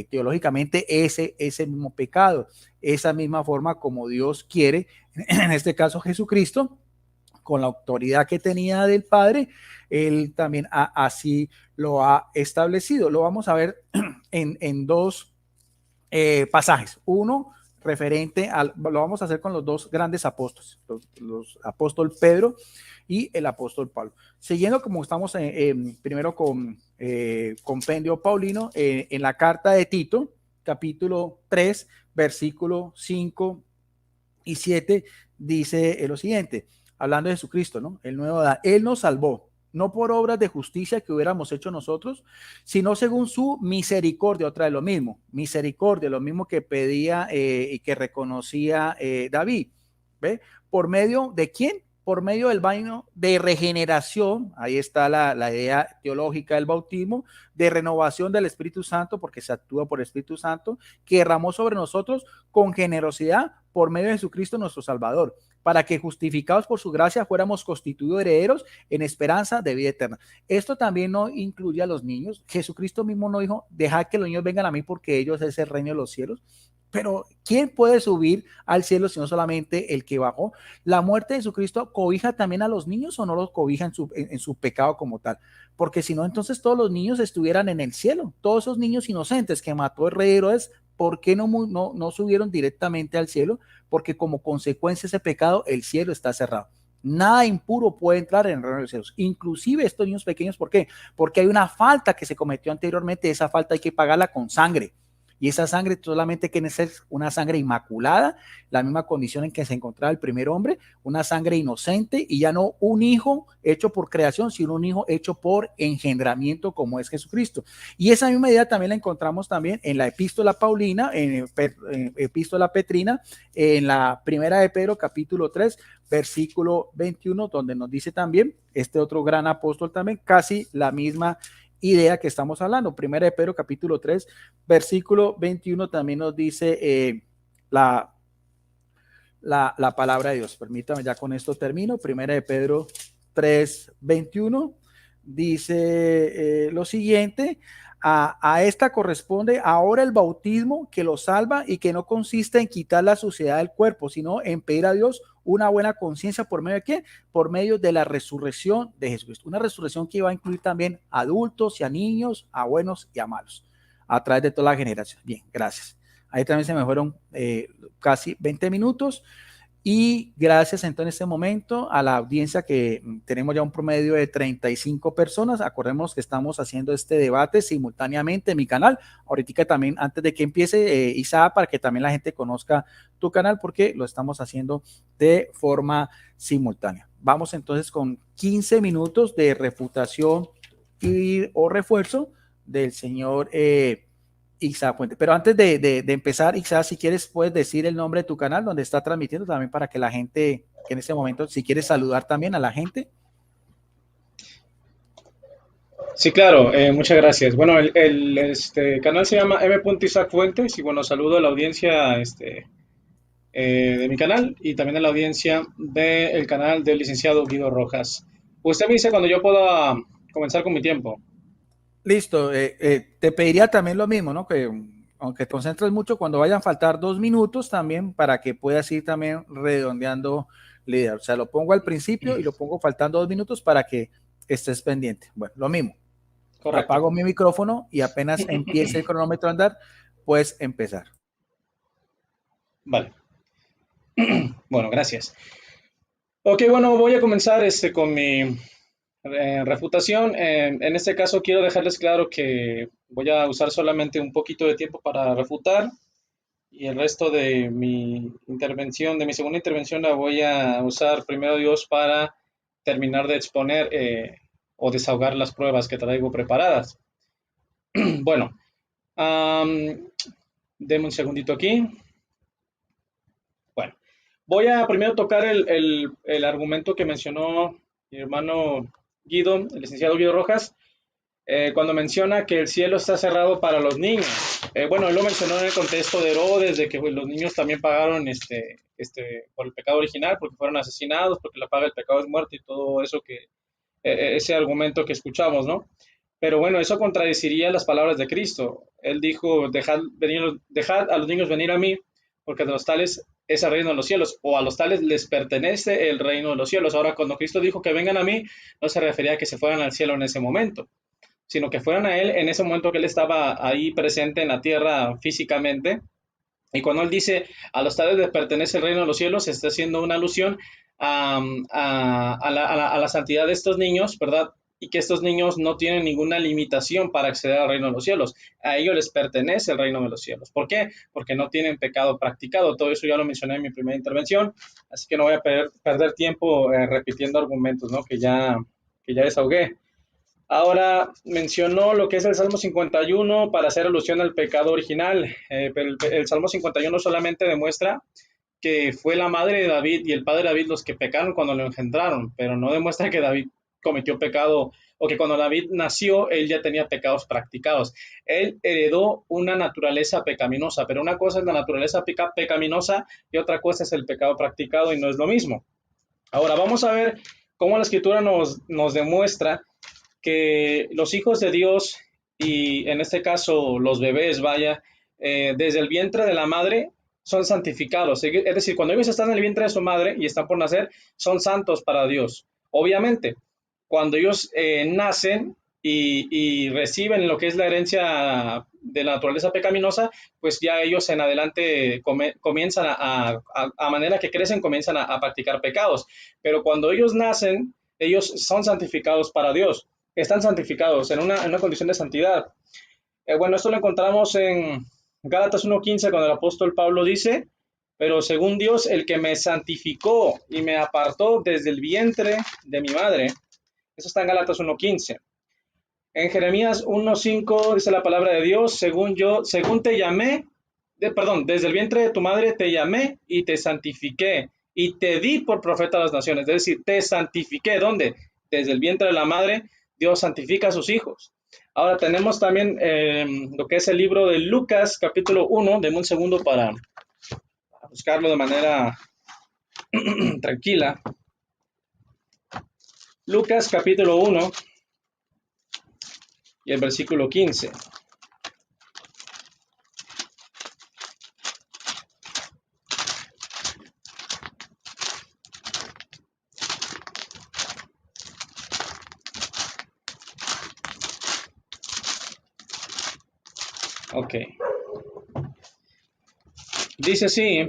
S2: teológicamente ese mismo pecado, esa misma forma como Dios quiere, en este caso Jesucristo, con la autoridad que tenía del Padre, él también así lo ha establecido. Lo vamos a ver en dos pasajes. Uno referente lo vamos a hacer con los dos grandes apóstoles, los apóstol Pedro y el apóstol Pablo. Siguiendo como estamos primero con compendio Paulino, en la carta de Tito, capítulo 3, versículo 5 y 7, dice lo siguiente, hablando de Jesucristo, ¿no? El nuevo Adán. Él nos salvó, no por obras de justicia que hubiéramos hecho nosotros, sino según su misericordia, otra de lo mismo, misericordia, lo mismo que pedía y que reconocía David, ¿ve? ¿Por medio de quién? Por medio del baño de regeneración, ahí está la idea teológica del bautismo, de renovación del Espíritu Santo, porque se actúa por el Espíritu Santo, que derramó sobre nosotros con generosidad por medio de Jesucristo nuestro Salvador, para que justificados por su gracia fuéramos constituidos herederos en esperanza de vida eterna. Esto también no incluye a los niños. Jesucristo mismo no dijo, dejad que los niños vengan a mí porque ellos es el reino de los cielos. Pero ¿quién puede subir al cielo si no solamente el que bajó? ¿La muerte de Jesucristo cobija también a los niños o no los cobija en su pecado como tal? Porque si no, entonces todos los niños estuvieran en el cielo. Todos esos niños inocentes que mató el rey Herodes, ¿por qué no subieron directamente al cielo? Porque como consecuencia de ese pecado, el cielo está cerrado. Nada impuro puede entrar en el reino de los cielos, inclusive estos niños pequeños. ¿Por qué? Porque hay una falta que se cometió anteriormente. Esa falta hay que pagarla con sangre. Y esa sangre solamente tiene que ser una sangre inmaculada, la misma condición en que se encontraba el primer hombre, una sangre inocente y ya no un hijo hecho por creación, sino un hijo hecho por engendramiento como es Jesucristo. Y esa misma idea también la encontramos también en la epístola Paulina, en epístola Petrina, en la primera de Pedro, capítulo 3, versículo 21, donde nos dice también este otro gran apóstol también, casi la misma idea que estamos hablando. Primera de Pedro capítulo 3, versículo 21 también nos dice la palabra de Dios. Permítame, ya con esto termino. Primera de Pedro 3, 21 dice lo siguiente. A esta corresponde ahora el bautismo que lo salva y que no consiste en quitar la suciedad del cuerpo, sino en pedir a Dios una buena conciencia por medio de qué? Por medio de la resurrección de Jesucristo. Una resurrección que va a incluir también a adultos y a niños, a buenos y a malos, a través de toda la generación. Bien, gracias. Ahí también se me fueron casi 20 minutos. Y gracias entonces en este momento a la audiencia que tenemos ya un promedio de 35 personas. Acordemos que estamos haciendo este debate simultáneamente en mi canal. Ahorita también, antes de que empiece, Isa, para que también la gente conozca tu canal, porque lo estamos haciendo de forma simultánea. Vamos entonces con 15 minutos de refutación o refuerzo del señor Isa Fuente. Pero antes de empezar, Isa, si quieres, puedes decir el nombre de tu canal donde está transmitiendo también para que la gente, que en este momento, si quieres saludar también a la gente.
S1: Sí, claro, muchas gracias. Bueno, el canal se llama M. Isaac Fuentes y bueno, saludo a la audiencia de mi canal y también a la audiencia del canal del licenciado Guido Rojas. Usted me dice cuando yo pueda comenzar con mi tiempo.
S2: Listo, te pediría también lo mismo, ¿no? Que aunque te concentres mucho, cuando vayan a faltar 2 minutos también para que puedas ir también redondeando la idea. O sea, lo pongo al principio y lo pongo faltando 2 minutos para que estés pendiente. Bueno, lo mismo.
S1: Correcto.
S2: Apago mi micrófono y apenas empiece el cronómetro a andar, puedes empezar.
S1: Vale. Bueno, gracias. Ok, bueno, voy a comenzar con mi refutación. En este caso quiero dejarles claro que voy a usar solamente un poquito de tiempo para refutar y el resto de mi intervención, de mi segunda intervención, la voy a usar primero Dios para terminar de exponer o desahogar las pruebas que traigo preparadas. Bueno, deme un segundito aquí. Bueno, voy a primero tocar el argumento que mencionó mi hermano Guido, el licenciado Guido Rojas, cuando menciona que el cielo está cerrado para los niños. Bueno, él lo mencionó en el contexto de Herodes, de que pues, los niños también pagaron por el pecado original, porque fueron asesinados, porque la paga del pecado es muerte y todo eso ese argumento que escuchamos, ¿no? Pero bueno, eso contradeciría las palabras de Cristo. Él dijo, dejad a los niños venir a mí, porque de los tales es el reino de los cielos, o a los tales les pertenece el reino de los cielos. Ahora, cuando Cristo dijo que vengan a mí, no se refería a que se fueran al cielo en ese momento, sino que fueran a Él en ese momento que Él estaba ahí presente en la tierra físicamente. Y cuando Él dice, a los tales les pertenece el reino de los cielos, está haciendo una alusión a la santidad de estos niños, ¿verdad? Y que estos niños no tienen ninguna limitación para acceder al reino de los cielos. A ellos les pertenece el reino de los cielos. ¿Por qué? Porque no tienen pecado practicado. Todo eso ya lo mencioné en mi primera intervención, así que no voy a perder tiempo repitiendo argumentos, ¿no? Que ya desahogué. Ahora mencionó lo que es el Salmo 51 para hacer alusión al pecado original. Pero el Salmo 51 solamente demuestra que fue la madre de David y el padre de David los que pecaron cuando lo engendraron, pero no demuestra que David cometió pecado o que cuando David nació él ya tenía pecados practicados. Él heredó una naturaleza pecaminosa, pero una cosa es la naturaleza pecaminosa y otra cosa es el pecado practicado y no es lo mismo. Ahora vamos a ver cómo la escritura nos demuestra que los hijos de Dios y en este caso los bebés, vaya, desde el vientre de la madre son santificados. Es decir, cuando ellos están en el vientre de su madre y están por nacer, son santos para Dios. Obviamente, cuando ellos nacen y reciben lo que es la herencia de la naturaleza pecaminosa, pues ya ellos en adelante comienzan a manera que crecen, comienzan a practicar pecados. Pero cuando ellos nacen, ellos son santificados para Dios, están santificados en una condición de santidad. Bueno, esto lo encontramos en Gálatas 1:15, cuando el apóstol Pablo dice: pero según Dios, el que me santificó y me apartó desde el vientre de mi madre. Eso está en Gálatas 1:15. En Jeremías 1:5 dice la palabra de Dios: según te llamé, desde el vientre de tu madre te llamé y te santifiqué y te di por profeta a las naciones. Es decir, te santifiqué. ¿Dónde? Desde el vientre de la madre, Dios santifica a sus hijos. Ahora tenemos también lo que es el libro de Lucas, capítulo 1. Deme un segundo para buscarlo de manera tranquila. Lucas, capítulo 1 y el versículo 15. Ok. Dice así: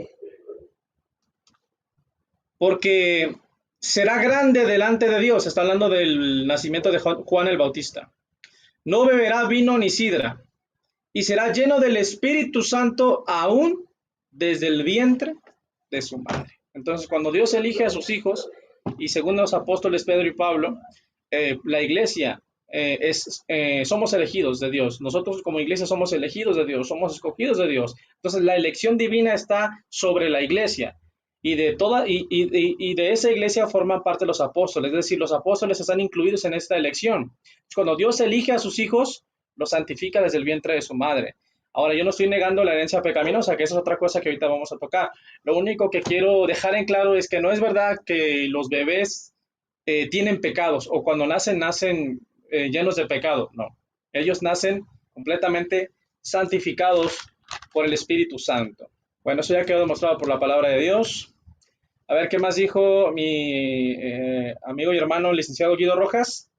S1: porque será grande delante de Dios. Está hablando del nacimiento de Juan el Bautista. No beberá vino ni sidra, y será lleno del Espíritu Santo aún desde el vientre de su madre. Entonces, cuando Dios elige a sus hijos, y según los apóstoles Pedro y Pablo, la iglesia somos elegidos de Dios. Nosotros como iglesia somos elegidos de Dios, somos escogidos de Dios. Entonces, la elección divina está sobre la iglesia. Y de esa iglesia forman parte los apóstoles, es decir, los apóstoles están incluidos en esta elección. Cuando Dios elige a sus hijos, los santifica desde el vientre de su madre. Ahora, yo no estoy negando la herencia pecaminosa, que esa es otra cosa que ahorita vamos a tocar. Lo único que quiero dejar en claro es que no es verdad que los bebés tienen pecados o cuando nacen llenos de pecado. No, ellos nacen completamente santificados por el Espíritu Santo. Bueno, eso ya quedó demostrado por la palabra de Dios. A ver, ¿qué más dijo mi amigo y hermano, el licenciado Guido Rojas?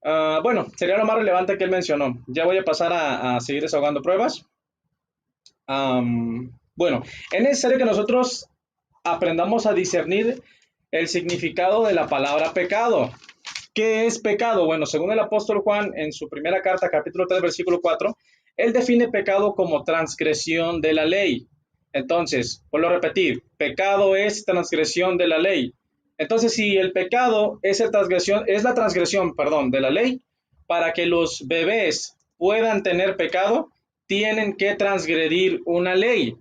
S1: Bueno, sería lo más relevante que él mencionó. Ya voy a pasar a seguir desahogando pruebas. Bueno, es necesario que nosotros aprendamos a discernir el significado de la palabra pecado. ¿Qué es pecado? Bueno, según el apóstol Juan, en su primera carta, capítulo 3, versículo 4, él define pecado como transgresión de la ley. Entonces, vuelvo a repetir, pecado es transgresión de la ley. Entonces, si el pecado es la transgresión, de la ley, para que los bebés puedan tener pecado, tienen que transgredir una ley.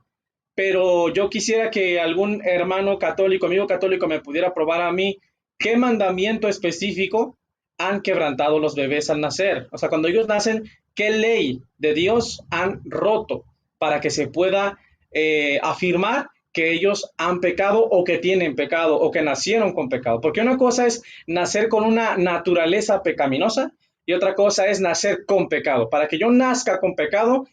S1: Pero yo quisiera que algún hermano católico, amigo católico, me pudiera probar a mí qué mandamiento específico han quebrantado los bebés al nacer. O sea, cuando ellos nacen, ¿qué ley de Dios han roto para que se pueda afirmar que ellos han pecado o que tienen pecado o que nacieron con pecado? Porque una cosa es nacer con una naturaleza pecaminosa y otra cosa es nacer con pecado. Para que yo nazca con pecado,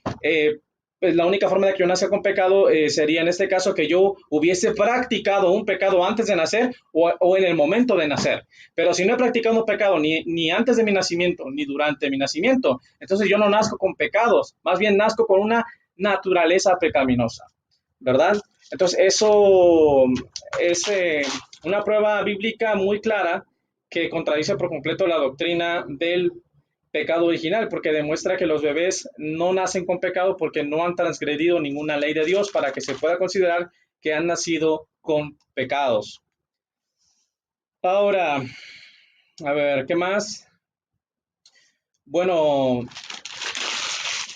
S1: pues la única forma de que yo nazca con pecado sería en este caso que yo hubiese practicado un pecado antes de nacer o en el momento de nacer. Pero si no he practicado un pecado ni antes de mi nacimiento ni durante mi nacimiento, entonces yo no nazco con pecados, más bien nazco con una naturaleza pecaminosa, ¿verdad? Entonces eso es una prueba bíblica muy clara que contradice por completo la doctrina del pecado original, porque demuestra que los bebés no nacen con pecado porque no han transgredido ninguna ley de Dios para que se pueda considerar que han nacido con pecados. Ahora, a ver, ¿qué más? Bueno,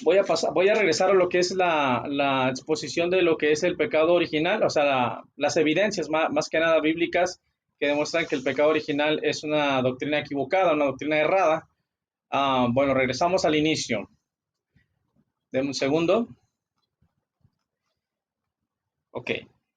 S1: voy a regresar a lo que es la exposición de lo que es el pecado original, o sea, las evidencias más que nada bíblicas que demuestran que el pecado original es una doctrina equivocada, una doctrina errada. Bueno, regresamos al inicio. Deme un segundo. Ok.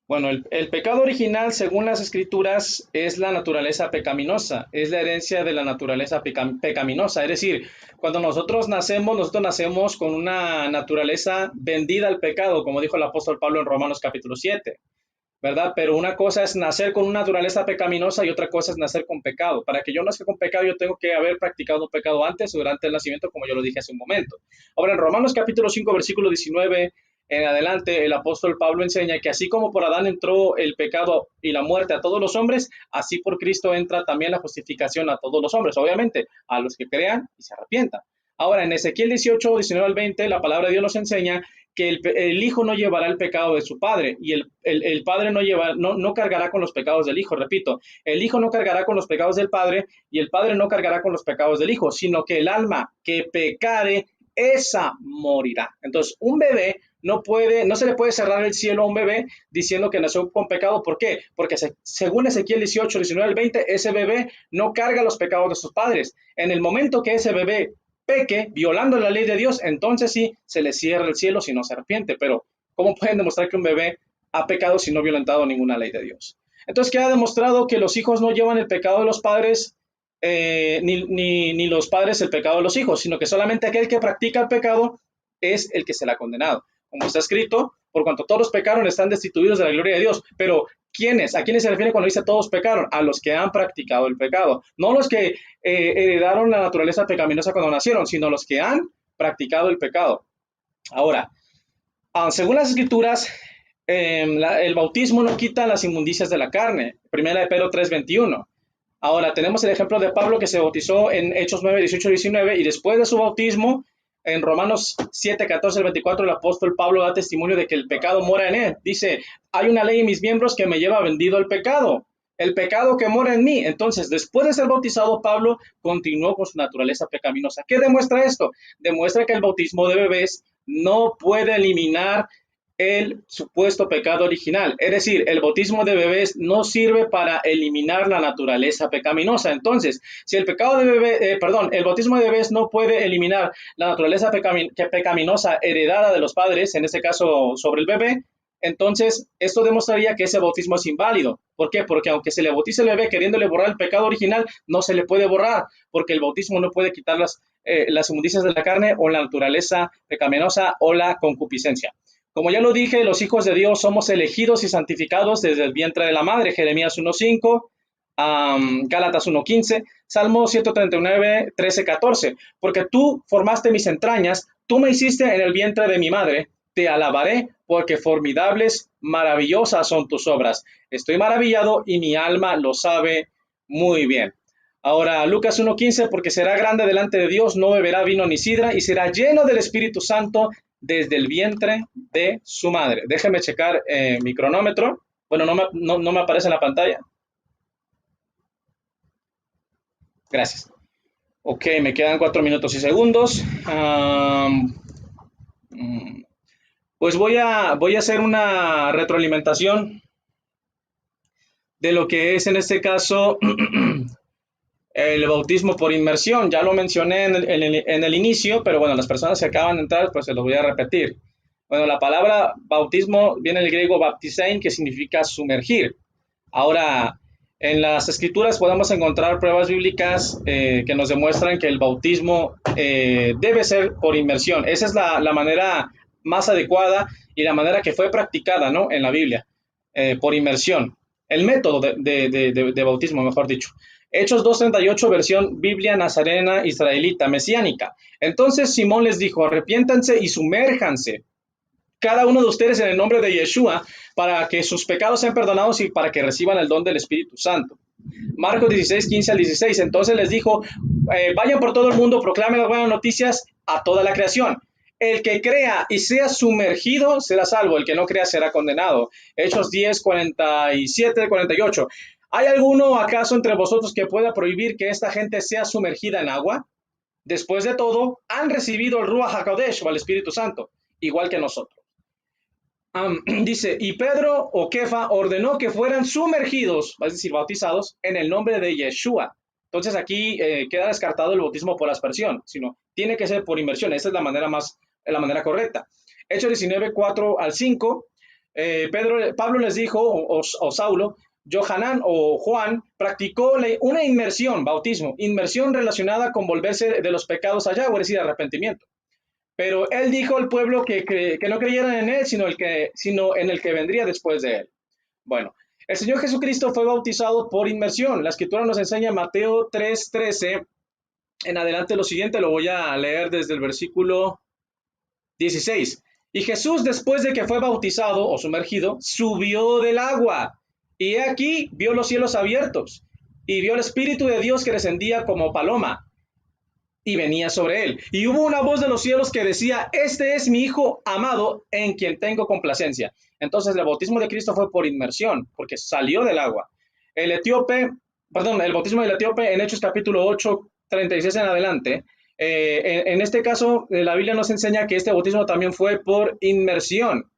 S1: Bueno, el pecado original, según las escrituras, es la naturaleza pecaminosa, es la herencia de la naturaleza pecaminosa. Es decir, cuando nosotros nacemos con una naturaleza vendida al pecado, como dijo el apóstol Pablo en Romanos capítulo 7, ¿verdad? Pero una cosa es nacer con una naturaleza pecaminosa y otra cosa es nacer con pecado. Para que yo nazca con pecado, yo tengo que haber practicado un pecado antes o durante el nacimiento, como yo lo dije hace un momento. Ahora, en Romanos capítulo 5, versículo 19 en adelante, el apóstol Pablo enseña que así como por Adán entró el pecado y la muerte a todos los hombres, así por Cristo entra también la justificación a todos los hombres, obviamente, a los que crean y se arrepientan. Ahora, en Ezequiel 18, 19 al 20, la palabra de Dios nos enseña que el hijo no llevará el pecado de su padre y el padre no cargará con los pecados del hijo. Repito, el hijo no cargará con los pecados del padre y el padre no cargará con los pecados del hijo, sino que el alma que pecare, esa morirá. Entonces, un bebé no se le puede cerrar el cielo a un bebé diciendo que nació con pecado. ¿Por qué? Porque según Ezequiel 18, 19 al 20, ese bebé no carga los pecados de sus padres. En el momento que ese bebé peque, violando la ley de Dios, entonces sí se le cierra el cielo si no se arrepiente. Pero, ¿cómo pueden demostrar que un bebé ha pecado si no ha violentado ninguna ley de Dios? Entonces queda demostrado que los hijos no llevan el pecado de los padres, ni los padres el pecado de los hijos, sino que solamente aquel que practica el pecado es el que se le ha condenado. Como está escrito, por cuanto todos pecaron, están destituidos de la gloria de Dios. Pero, ¿quiénes? ¿A quiénes se refiere cuando dice todos pecaron? A los que han practicado el pecado. No los que heredaron la naturaleza pecaminosa cuando nacieron, sino los que han practicado el pecado. Ahora, según las escrituras, el bautismo no quita las inmundicias de la carne. Primera de Pedro 3:21. Ahora, tenemos el ejemplo de Pablo que se bautizó en Hechos 9, 18 y 19, y después de su bautismo, en Romanos 7, 14 al 24, el apóstol Pablo da testimonio de que el pecado mora en él. Dice, hay una ley en mis miembros que me lleva vendido al pecado, el pecado que mora en mí. Entonces, después de ser bautizado, Pablo continuó con su naturaleza pecaminosa. ¿Qué demuestra esto? Demuestra que el bautismo de bebés no puede eliminar el supuesto pecado original. Es decir, el bautismo de bebés no sirve para eliminar la naturaleza pecaminosa. Entonces, si el el bautismo de bebés no puede eliminar la naturaleza pecaminosa heredada de los padres, en este caso sobre el bebé, entonces esto demostraría que ese bautismo es inválido. ¿Por qué? Porque aunque se le bautice el bebé queriéndole borrar el pecado original, no se le puede borrar, porque el bautismo no puede quitar las inmundicias de la carne o la naturaleza pecaminosa o la concupiscencia. Como ya lo dije, los hijos de Dios somos elegidos y santificados desde el vientre de la madre, Jeremías 1:5, Gálatas 1:15, Salmo 139, 13, 14. Porque tú formaste mis entrañas, tú me hiciste en el vientre de mi madre, te alabaré porque formidables, maravillosas son tus obras. Estoy maravillado y mi alma lo sabe muy bien. Ahora, Lucas 1:15, porque será grande delante de Dios, no beberá vino ni sidra y será lleno del Espíritu Santo desde el vientre de su madre. Déjeme checar mi cronómetro. Bueno, no me aparece en la pantalla. Gracias. Ok, me quedan 4 minutos y segundos. Pues voy a hacer una retroalimentación de lo que es en este caso el bautismo por inmersión. Ya lo mencioné en el inicio, pero bueno, las personas que acaban de entrar, pues se lo voy a repetir. Bueno, la palabra bautismo viene del griego baptizein, que significa sumergir. Ahora, en las escrituras podemos encontrar pruebas bíblicas que nos demuestran que el bautismo debe ser por inmersión. Esa es la manera más adecuada y la manera que fue practicada, ¿no?, en la Biblia, por inmersión. El método de bautismo, mejor dicho. Hechos 2:38, versión Biblia Nazarena Israelita Mesiánica. Entonces Simón les dijo, arrepiéntanse y sumérjanse cada uno de ustedes en el nombre de Yeshua para que sus pecados sean perdonados y para que reciban el don del Espíritu Santo. Marcos 16, 15 al 16. Entonces les dijo, vayan por todo el mundo, proclamen las buenas noticias a toda la creación. El que crea y sea sumergido será salvo, el que no crea será condenado. Hechos 10, 47, 48. ¿Hay alguno acaso entre vosotros que pueda prohibir que esta gente sea sumergida en agua? Después de todo, han recibido el Ruach HaKodesh o el Espíritu Santo, igual que nosotros. Dice, y Pedro o Kefa ordenó que fueran sumergidos, es decir, bautizados, en el nombre de Yeshua. Entonces aquí queda descartado el bautismo por aspersión, sino tiene que ser por inmersión. Esa es la manera correcta. Hechos 19, 4 al 5. Pablo les dijo, o Saulo, Johanán o Juan practicó una inmersión, bautismo, inmersión relacionada con volverse de los pecados a Yahweh, es decir, arrepentimiento. Pero él dijo al pueblo que no creyeran en él, sino en el que vendría después de él. Bueno, el Señor Jesucristo fue bautizado por inmersión. La escritura nos enseña Mateo 3:13 en adelante lo siguiente, lo voy a leer desde el versículo 16. Y Jesús, después de que fue bautizado o sumergido, subió del agua. Y he aquí, vio los cielos abiertos y vio el Espíritu de Dios que descendía como paloma y venía sobre él. Y hubo una voz de los cielos que decía, este es mi Hijo amado en quien tengo complacencia. Entonces el bautismo de Cristo fue por inmersión, porque salió del agua. El bautismo del etíope en Hechos capítulo 8, 36 en adelante. En este caso, la Biblia nos enseña que este bautismo también fue por inmersión,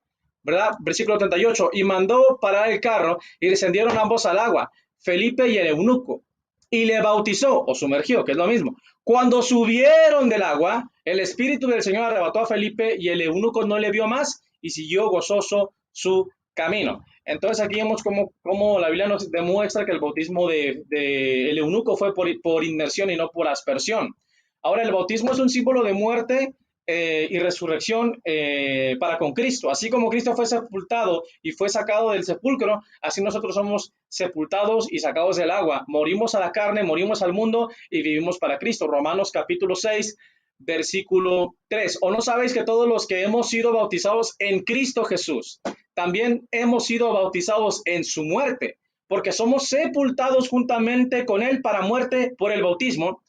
S1: ¿verdad? Versículo 38, y mandó parar el carro y descendieron ambos al agua, Felipe y el eunuco, y le bautizó o sumergió, que es lo mismo. Cuando subieron del agua, el Espíritu del Señor arrebató a Felipe y el eunuco no le vio más y siguió gozoso su camino. Entonces aquí vemos cómo la Biblia nos demuestra que el bautismo del eunuco fue por inmersión y no por aspersión. Ahora, el bautismo es un símbolo de muerte y resurrección para con Cristo. Así como Cristo fue sepultado y fue sacado del sepulcro, así nosotros somos sepultados y sacados del agua. Morimos a la carne, morimos al mundo y vivimos para Cristo. Romanos capítulo 6, versículo 3. ¿O no sabéis que todos los que hemos sido bautizados en Cristo Jesús, también hemos sido bautizados en su muerte? Porque somos sepultados juntamente con él para muerte por el bautismo,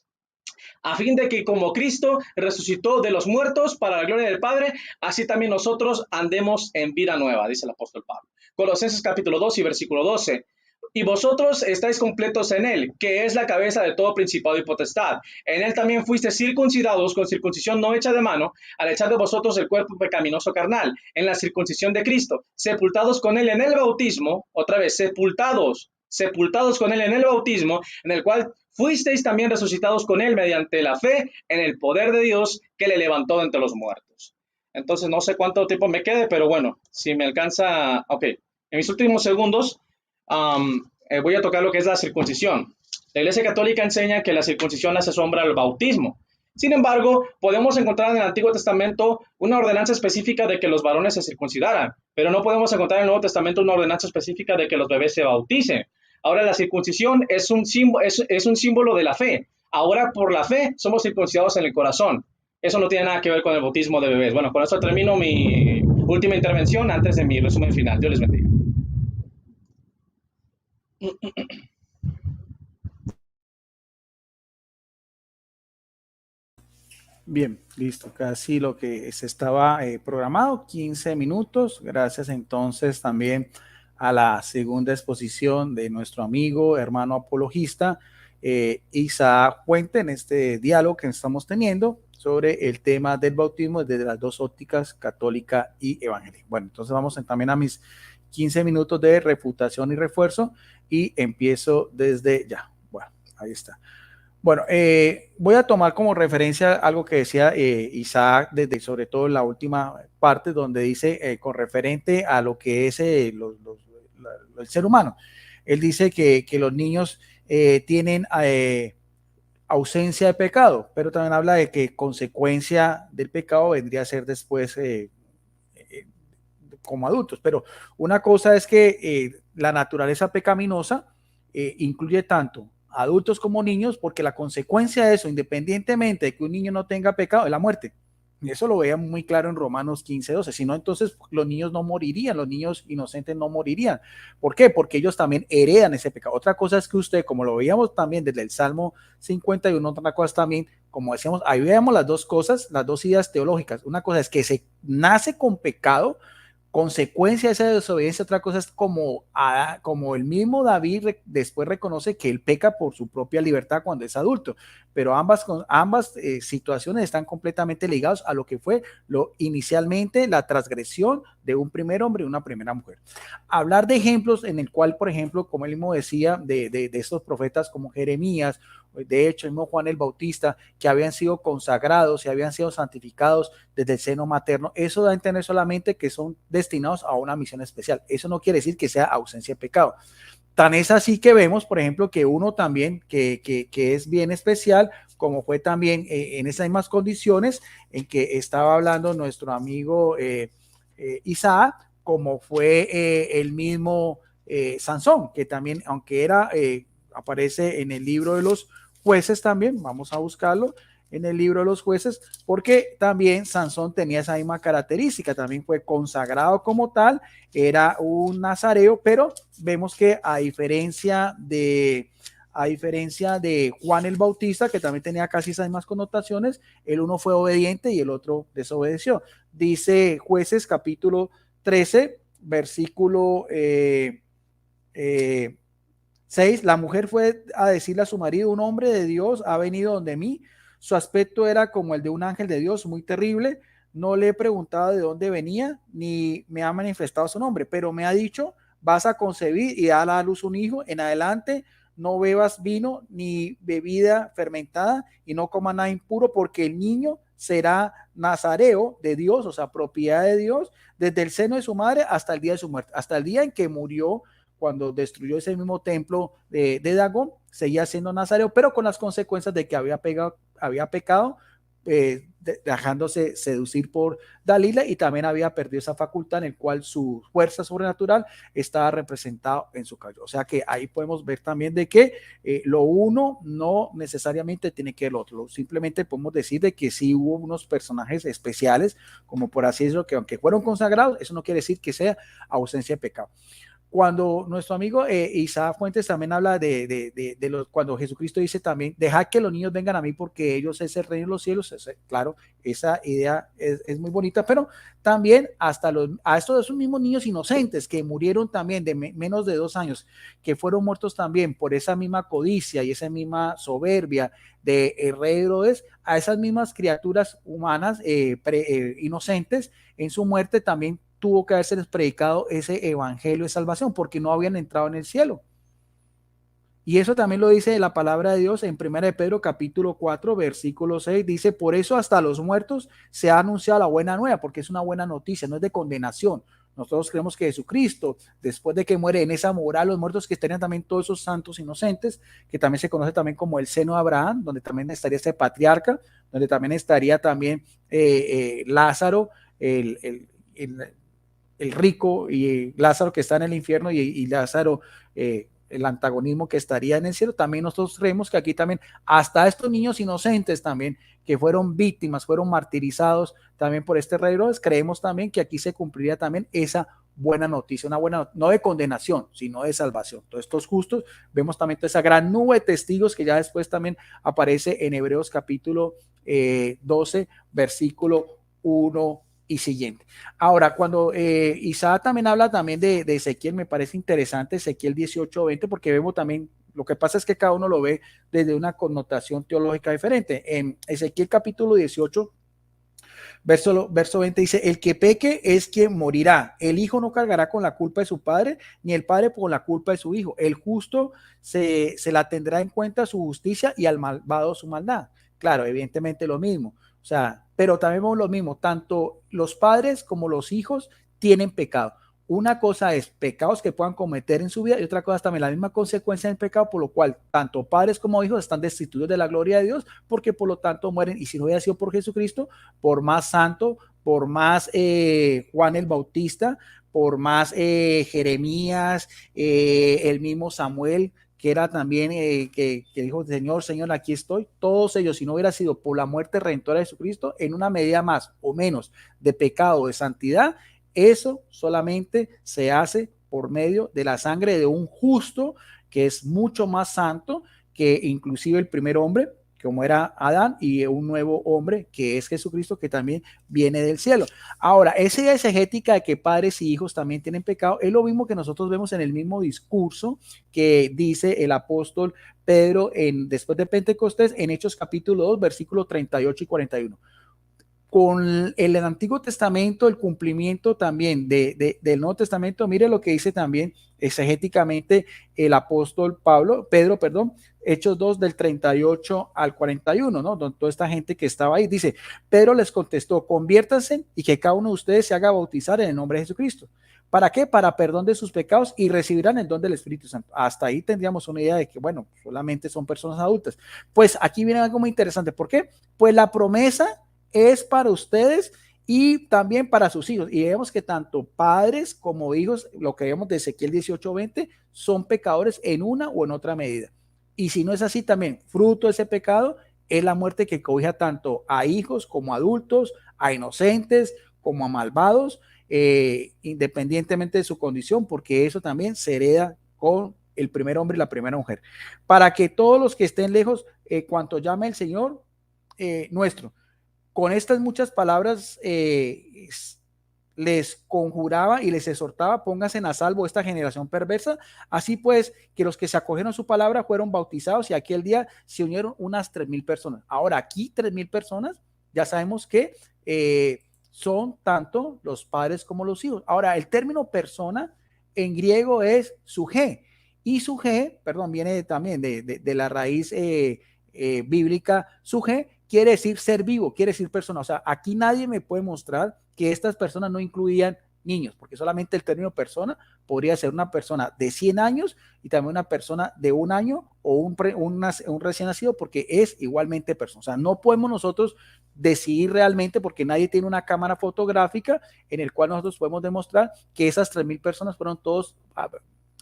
S1: a fin de que como Cristo resucitó de los muertos para la gloria del Padre, así también nosotros andemos en vida nueva, dice el apóstol Pablo. Colosenses capítulo 2 y versículo 12. Y vosotros estáis completos en él, que es la cabeza de todo principado y potestad. En él también fuisteis circuncidados con circuncisión no hecha de mano, al echar de vosotros el cuerpo pecaminoso carnal, en la circuncisión de Cristo, sepultados con él en el bautismo, otra vez, sepultados con él en el bautismo, en el cual fuisteis también resucitados con él mediante la fe en el poder de Dios que le levantó de entre los muertos. Entonces no sé cuánto tiempo me quede, pero bueno, si me alcanza, ok, en mis últimos segundos voy a tocar lo que es la circuncisión. La Iglesia Católica enseña que la circuncisión hace sombra al bautismo. Sin embargo, podemos encontrar en el Antiguo Testamento una ordenanza específica de que los varones se circuncidaran, pero no podemos encontrar en el Nuevo Testamento una ordenanza específica de que los bebés se bauticen. Ahora, la circuncisión es un símbolo de la fe. Ahora, por la fe, somos circuncidados en el corazón. Eso no tiene nada que ver con el bautismo de bebés. Bueno, con eso termino mi última intervención antes de mi resumen final. Dios les bendiga.
S2: Bien, listo, casi lo que se estaba programado, 15 minutos. Gracias entonces también a la segunda exposición de nuestro amigo, hermano apologista, Isaac Puente, en este diálogo que estamos teniendo sobre el tema del bautismo desde las dos ópticas, católica y evangélica. Bueno, entonces vamos también a mis 15 minutos de refutación y refuerzo y empiezo desde ya. Bueno, ahí está. Bueno, voy a tomar como referencia algo que decía Isaac, desde sobre todo en la última parte, donde dice con referente a lo que es el ser humano. Él dice que los niños tienen ausencia de pecado, pero también habla de que consecuencia del pecado vendría a ser después como adultos. Pero una cosa es que la naturaleza pecaminosa incluye tanto adultos como niños, porque la consecuencia de eso, independientemente de que un niño no tenga pecado, es la muerte. Y eso lo veíamos muy claro en Romanos 15:12. Si no, entonces los niños no morirían, los niños inocentes no morirían. ¿Por qué? Porque ellos también heredan ese pecado. Otra cosa es que usted, como lo veíamos también desde el Salmo 51, otra cosa también, como decíamos, ahí veíamos las dos cosas, las dos ideas teológicas. Una cosa es que se nace con pecado, consecuencia de esa desobediencia. Otra cosa es como el mismo David después reconoce que él peca por su propia libertad cuando es adulto, pero ambas situaciones están completamente ligadas a lo que fue inicialmente la transgresión de un primer hombre y una primera mujer. Hablar de ejemplos en el cual, por ejemplo, como él mismo decía, de estos profetas como Jeremías, de hecho, el mismo Juan el Bautista, que habían sido consagrados y habían sido santificados desde el seno materno, eso da a entender solamente que son destinados a una misión especial. Eso no quiere decir que sea ausencia de pecado. Tan es así que vemos, por ejemplo, que uno también que es bien especial, como fue también en esas mismas condiciones en que estaba hablando nuestro amigo Isaac, como fue el mismo Sansón, que también, aunque era, aparece en el libro de los jueces también, vamos a buscarlo en el libro de los jueces, porque también Sansón tenía esa misma característica, también fue consagrado como tal, era un nazareo, pero vemos que a diferencia de Juan el Bautista, que también tenía casi esas mismas connotaciones, el uno fue obediente y el otro desobedeció. Dice Jueces capítulo 13, versículo 6, la mujer fue a decirle a su marido, un hombre de Dios ha venido donde mí, su aspecto era como el de un ángel de Dios, muy terrible, no le he preguntado de dónde venía, ni me ha manifestado su nombre, pero me ha dicho, vas a concebir y dar a luz un hijo, en adelante no bebas vino ni bebida fermentada y no comas nada impuro, porque el niño será nazareo de Dios, o sea, propiedad de Dios, desde el seno de su madre hasta el día de su muerte, hasta el día en que murió, cuando destruyó ese mismo templo de Dagón, seguía siendo nazareo, pero con las consecuencias de que había pecado, dejándose seducir por Dalila, y también había perdido esa facultad en el cual su fuerza sobrenatural estaba representada en su cabello. O sea que ahí podemos ver también de que lo uno no necesariamente tiene que ver lo otro. Simplemente podemos decir de que sí hubo unos personajes especiales, como por así decirlo, que aunque fueron consagrados, eso no quiere decir que sea ausencia de pecado. Cuando nuestro amigo Isaac Fuentes también habla cuando Jesucristo dice también, dejad que los niños vengan a mí porque ellos es el reino de los cielos, claro, esa idea es muy bonita, pero también a estos de esos mismos niños inocentes que murieron también de menos de 2 años, que fueron muertos también por esa misma codicia y esa misma soberbia de rey Herodes, a esas mismas criaturas humanas inocentes, en su muerte también tuvo que haberse predicado ese evangelio de salvación porque no habían entrado en el cielo. Y eso también lo dice la palabra de Dios en 1 de Pedro capítulo 4 versículo 6, dice, por eso hasta los muertos se ha anunciado la buena nueva, porque es una buena noticia, no es de condenación. Nosotros creemos que Jesucristo, después de que muere en esa moral, los muertos que estarían también todos esos santos inocentes, que también se conoce también como el seno de Abraham, donde también estaría este patriarca, donde también estaría también Lázaro, el rico, y Lázaro que está en el infierno, y Lázaro, el antagonismo que estaría en el cielo. También nosotros creemos que aquí también hasta estos niños inocentes también que fueron víctimas, fueron martirizados también por este rey Herodes, creemos también que aquí se cumpliría también esa buena noticia, una buena, no de condenación, sino de salvación. Todos estos justos, vemos también toda esa gran nube de testigos que ya después también aparece en Hebreos capítulo 12, versículo 1 y siguiente. Ahora, cuando Isaac también habla también de Ezequiel, me parece interesante Ezequiel 18:20, porque vemos también, lo que pasa es que cada uno lo ve desde una connotación teológica diferente. En Ezequiel capítulo 18, verso 20 dice, el que peque es quien morirá, el hijo no cargará con la culpa de su padre, ni el padre con la culpa de su hijo, el justo se la tendrá en cuenta su justicia y al malvado su maldad. Claro, evidentemente lo mismo. O sea, pero también vemos lo mismo, tanto los padres como los hijos tienen pecado. Una cosa es pecados que puedan cometer en su vida y otra cosa es también la misma consecuencia del pecado, por lo cual tanto padres como hijos están destituidos de la gloria de Dios, porque por lo tanto mueren. Y si no hubiera sido por Jesucristo, por más santo, por más Juan el Bautista, por más Jeremías, el mismo Samuel, que era también que dijo, Señor, Señor, aquí estoy, todos ellos, si no hubiera sido por la muerte redentora de Jesucristo, en una medida más o menos de pecado o de santidad, eso solamente se hace por medio de la sangre de un justo que es mucho más santo que inclusive el primer hombre, como era Adán, y un nuevo hombre que es Jesucristo, que también viene del cielo. Ahora, esa idea exegética de que padres y hijos también tienen pecado es lo mismo que nosotros vemos en el mismo discurso que dice el apóstol Pedro después de Pentecostés, en Hechos capítulo 2, versículos 38 y 41. con el Antiguo Testamento, el cumplimiento también del Nuevo Testamento, mire lo que dice también exegéticamente el apóstol Pedro, Hechos 2 del 38 al 41, ¿no? Donde toda esta gente que estaba ahí dice, Pedro les contestó, conviértanse y que cada uno de ustedes se haga bautizar en el nombre de Jesucristo. ¿Para qué? Para perdón de sus pecados y recibirán el don del Espíritu Santo. Hasta ahí tendríamos una idea de que, bueno, solamente son personas adultas. Pues aquí viene algo muy interesante. ¿Por qué? Pues la promesa es para ustedes y también para sus hijos. Y vemos que tanto padres como hijos, lo que vemos de Ezequiel 18:20, son pecadores en una o en otra medida. Y si no es así, también fruto de ese pecado es la muerte que cobija tanto a hijos como a adultos, a inocentes como a malvados, independientemente de su condición, porque eso también se hereda con el primer hombre y la primera mujer. Para que todos los que estén lejos, cuanto llame el Señor nuestro, con estas muchas palabras les conjuraba y les exhortaba, pónganse a salvo esta generación perversa. Así pues, que los que se acogieron a su palabra fueron bautizados y aquel día se unieron unas 3,000 personas. Ahora, aquí 3,000 personas, ya sabemos que son tanto los padres como los hijos. Ahora, el término persona en griego es suje, y suje, perdón, viene también de la raíz bíblica suje, quiere decir ser vivo, quiere decir persona. O sea, aquí nadie me puede mostrar que estas personas no incluían niños, porque solamente el término persona podría ser una persona de 100 años y también una persona de 1 año o un recién nacido, porque es igualmente persona. O sea, no podemos nosotros decidir realmente, porque nadie tiene una cámara fotográfica en el cual nosotros podemos demostrar que esas 3,000 personas fueron todos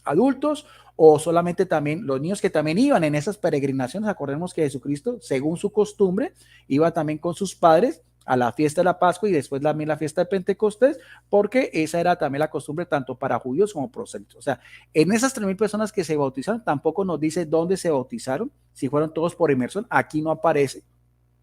S2: adultos o solamente también los niños que también iban en esas peregrinaciones. Acordemos que Jesucristo, según su costumbre, iba también con sus padres a la fiesta de la Pascua y después también la fiesta de Pentecostés, porque esa era también la costumbre tanto para judíos como prosélitos. O sea, en esas 3,000 personas que se bautizaron, tampoco nos dice dónde se bautizaron, si fueron todos por inmersión, aquí no aparece.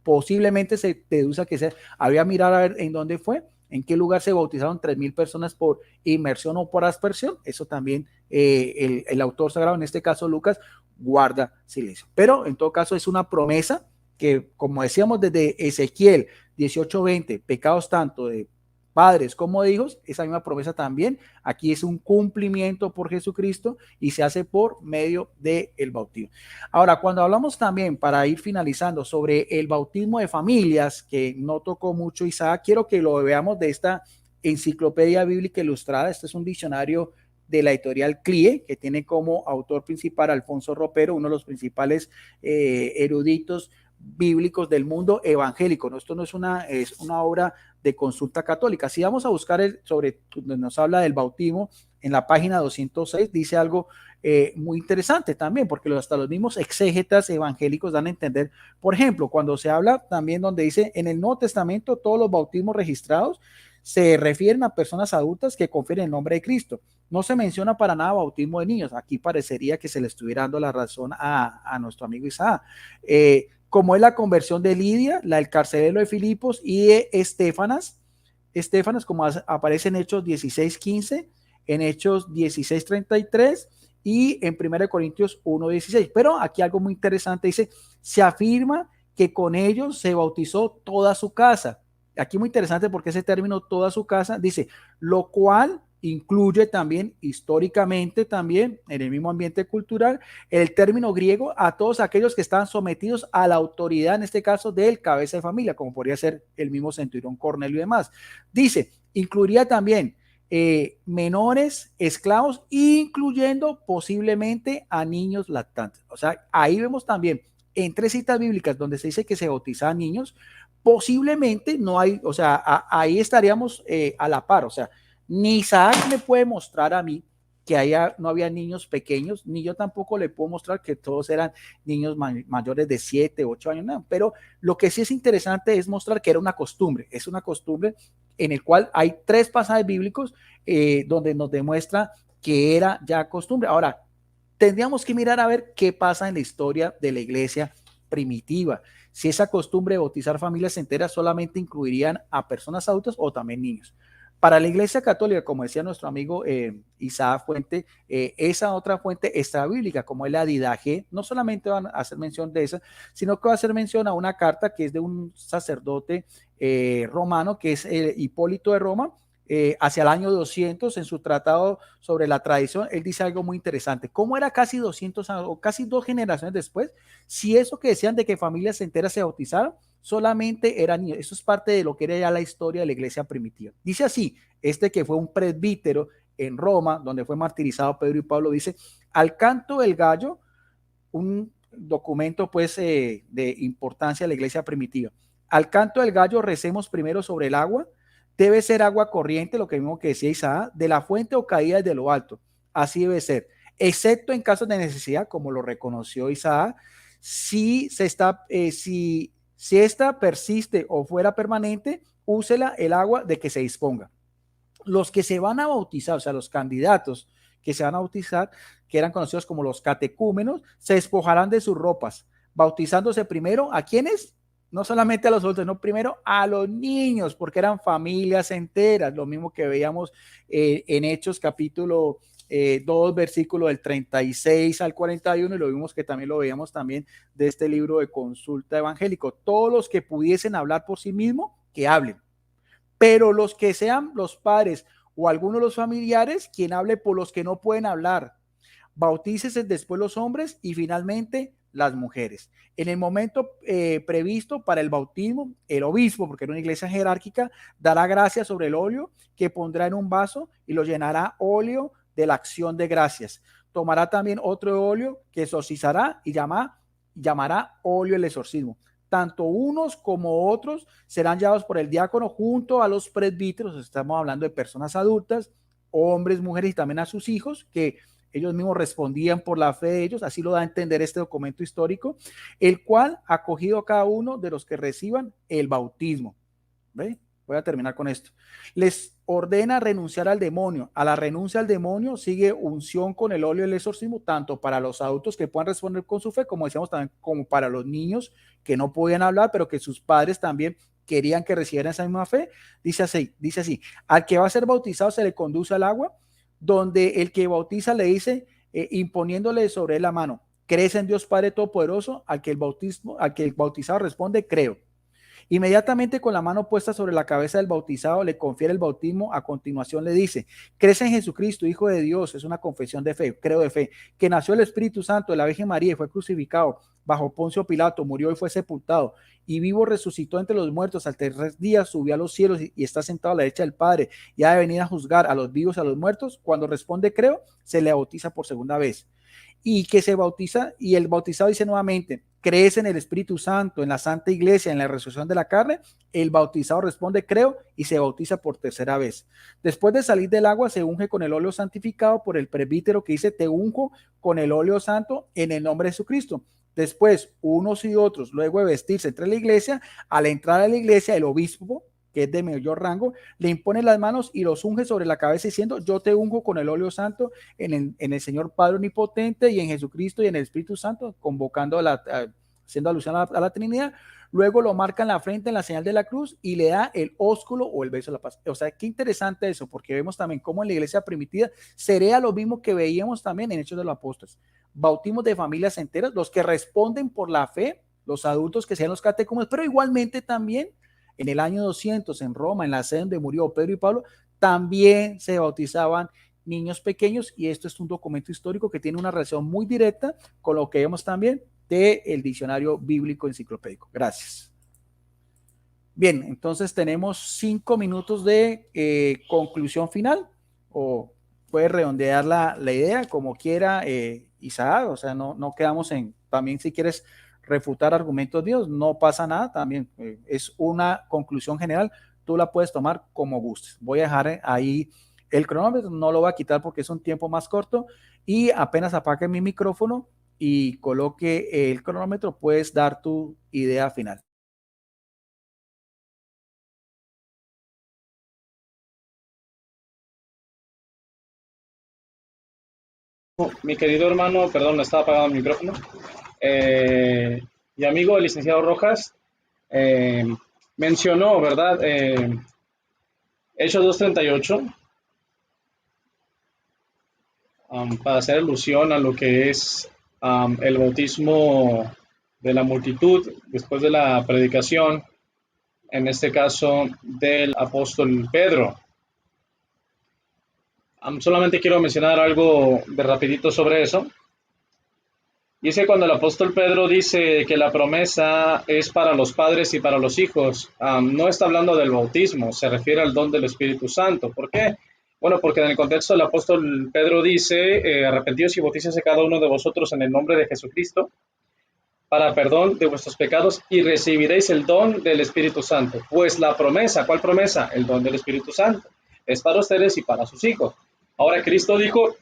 S2: Posiblemente se deduce que se había mirar a ver en dónde fue, en qué lugar se bautizaron 3,000 personas por inmersión o por aspersión. Eso también el autor sagrado, en este caso Lucas, guarda silencio. Pero en todo caso es una promesa que, como decíamos desde Ezequiel 18:20, pecados tanto de padres como de hijos, esa misma promesa también aquí es un cumplimiento por Jesucristo y se hace por medio del bautismo. Ahora, cuando hablamos también, para ir finalizando, sobre el bautismo de familias, que no tocó mucho Isaac, quiero que lo veamos de esta enciclopedia bíblica ilustrada. Este es un diccionario de la editorial CLIE, que tiene como autor principal Alfonso Ropero, uno de los principales eruditos bíblicos del mundo evangélico. ¿No? Esto no es una obra de consulta católica. Si vamos a buscar sobre donde nos habla del bautismo, en la página 206 dice algo muy interesante también, porque hasta los mismos exégetas evangélicos dan a entender, por ejemplo, cuando se habla también donde dice en el Nuevo Testamento todos los bautismos registrados se refieren a personas adultas que confieren el nombre de Cristo. No se menciona para nada bautismo de niños. Aquí parecería que se le estuviera dando la razón a nuestro amigo Isaac. Como es la conversión de Lidia, la del carcelero de Filipos y de Estefanas, como aparece en Hechos 16:15, en Hechos 16:33 y en 1 Corintios 1:16. Pero aquí algo muy interesante, dice, se afirma que con ellos se bautizó toda su casa. Aquí muy interesante porque ese término toda su casa dice, lo cual incluye también históricamente, también en el mismo ambiente cultural, el término griego a todos aquellos que estaban sometidos a la autoridad, en este caso del cabeza de familia, como podría ser el mismo centurión Cornelio y demás. Dice, incluiría también menores, esclavos, incluyendo posiblemente a niños lactantes. O sea, ahí vemos también en 3 citas bíblicas donde se dice que se bautizaban niños, posiblemente no hay, o sea, ahí estaríamos a la par. O sea, ni Isaac me puede mostrar a mí que no había niños pequeños, ni yo tampoco le puedo mostrar que todos eran niños mayores de 7, 8 años, no. Pero lo que sí es interesante es mostrar que era una costumbre, es una costumbre en el cual hay 3 pasajes bíblicos donde nos demuestra que era ya costumbre. Ahora, tendríamos que mirar a ver qué pasa en la historia de la iglesia primitiva, si esa costumbre de bautizar familias enteras solamente incluirían a personas adultas o también niños. Para la Iglesia Católica, como decía nuestro amigo Isaac Fuente, esa otra fuente extra bíblica, como es la Didache, no solamente van a hacer mención de esa, sino que va a hacer mención a una carta que es de un sacerdote romano, que es Hipólito de Roma, hacia el año 200, en su tratado sobre la tradición, él dice algo muy interesante. ¿Cómo era casi 200 o casi 2 generaciones después? Si eso que decían de que familias enteras se bautizaron, solamente eran niños. Eso es parte de lo que era ya la historia de la iglesia primitiva. Dice así, este que fue un presbítero en Roma, donde fue martirizado Pedro y Pablo, dice, al canto del gallo, un documento pues de importancia de la iglesia primitiva. Al canto del gallo recemos primero sobre el agua, debe ser agua corriente, lo que mismo que decía Isaac, de la fuente o caída desde lo alto. Así debe ser, excepto en casos de necesidad, como lo reconoció Isaac, si se está, si esta persiste o fuera permanente, úsela el agua de que se disponga. Los que se van a bautizar, o sea, los candidatos que se van a bautizar, que eran conocidos como los catecúmenos, se despojarán de sus ropas, bautizándose primero a quienes, no solamente a los adultos, no primero a los niños, porque eran familias enteras, lo mismo que veíamos en Hechos capítulo 2, versículo del 36 al 41, y lo vimos que también lo veíamos también de este libro de consulta evangélico. Todos los que pudiesen hablar por sí mismos, que hablen. Pero los que sean los padres o algunos de los familiares, quien hable por los que no pueden hablar. Bautícese después los hombres y finalmente las mujeres. En el momento previsto para el bautismo, el obispo, porque era una iglesia jerárquica, dará gracias sobre el óleo que pondrá en un vaso y lo llenará óleo de la acción de gracias. Tomará también otro óleo que exorcizará y llamará óleo el exorcismo. Tanto unos como otros serán llevados por el diácono junto a los presbíteros. Estamos hablando de personas adultas, hombres, mujeres y también a sus hijos, que ellos mismos respondían por la fe de ellos. Así lo da a entender este documento histórico, el cual ha acogido a cada uno de los que reciban el bautismo. ¿Ve? Voy a terminar con esto. Les ordena renunciar al demonio. A la renuncia al demonio sigue unción con el óleo del exorcismo, tanto para los adultos que puedan responder con su fe, como decíamos también, como para los niños que no podían hablar, pero que sus padres también querían que recibieran esa misma fe. Dice así, al que va a ser bautizado se le conduce al agua, donde el que bautiza le dice, imponiéndole sobre él la mano, ¿crees en Dios Padre Todopoderoso? Al que el bautizado responde, creo. Inmediatamente con la mano puesta sobre la cabeza del bautizado le confiere el bautismo. A continuación le dice, ¿crees en Jesucristo, Hijo de Dios? Es una confesión de fe, creo de fe, que nació el Espíritu Santo de la Virgen María y fue crucificado bajo Poncio Pilato, murió y fue sepultado, y vivo resucitó entre los muertos, al tercer día subió a los cielos y está sentado a la derecha del Padre, y ha de venir a juzgar a los vivos y a los muertos. Cuando responde creo, se le bautiza por segunda vez. Y que se bautiza, y el bautizado dice nuevamente, ¿crees en el Espíritu Santo, en la Santa Iglesia, en la resurrección de la carne? El bautizado responde, creo, y se bautiza por tercera vez. Después de salir del agua, se unge con el óleo santificado por el presbítero que dice, te unjo con el óleo santo en el nombre de Jesucristo. Después, unos y otros, luego de vestirse entre la iglesia, al entrar a la iglesia, el obispo, que es de mayor rango, le impone las manos y los unge sobre la cabeza diciendo, yo te unjo con el óleo santo en el Señor Padre Omnipotente y en Jesucristo y en el Espíritu Santo, convocando haciendo alusión a la Trinidad. Luego lo marca en la frente en la señal de la cruz y le da el ósculo o el beso de la paz. O sea, qué interesante eso, porque vemos también cómo en la iglesia primitiva sería lo mismo que veíamos también en Hechos de los Apóstoles. Bautismos de familias enteras, los que responden por la fe, los adultos que sean los catecúmenos, pero igualmente también en el año 200 en Roma, en la sede donde murió Pedro y Pablo, también se bautizaban niños pequeños, y esto es un documento histórico que tiene una relación muy directa con lo que vemos también del diccionario bíblico enciclopédico. Gracias. Bien, entonces tenemos 5 minutos de conclusión final, o puede redondear la idea como quiera Isaac, o sea, no quedamos en, también si quieres refutar argumentos míos, no pasa nada, también es una conclusión general, tú la puedes tomar como gustes. Voy a dejar ahí el cronómetro, no lo voy a quitar porque es un tiempo más corto, y apenas apague mi micrófono y coloque el cronómetro, puedes dar tu idea final.
S1: Mi querido hermano, perdón, me estaba apagando el micrófono. Mi amigo el licenciado Rojas eh, mencionó, ¿verdad? Hechos 2:38, para hacer alusión a lo que es el bautismo de la multitud después de la predicación, en este caso del apóstol Pedro. Solamente quiero mencionar algo de rapidito sobre eso. Dice cuando el apóstol Pedro dice que la promesa es para los padres y para los hijos, no está hablando del bautismo, se refiere al don del Espíritu Santo. ¿Por qué? Bueno, porque en el contexto el apóstol Pedro dice, arrepentíos y bautícese cada uno de vosotros en el nombre de Jesucristo para perdón de vuestros pecados y recibiréis el don del Espíritu Santo. Pues la promesa, ¿cuál promesa? El don del Espíritu Santo. Es para ustedes y para sus hijos. Ahora Cristo dijo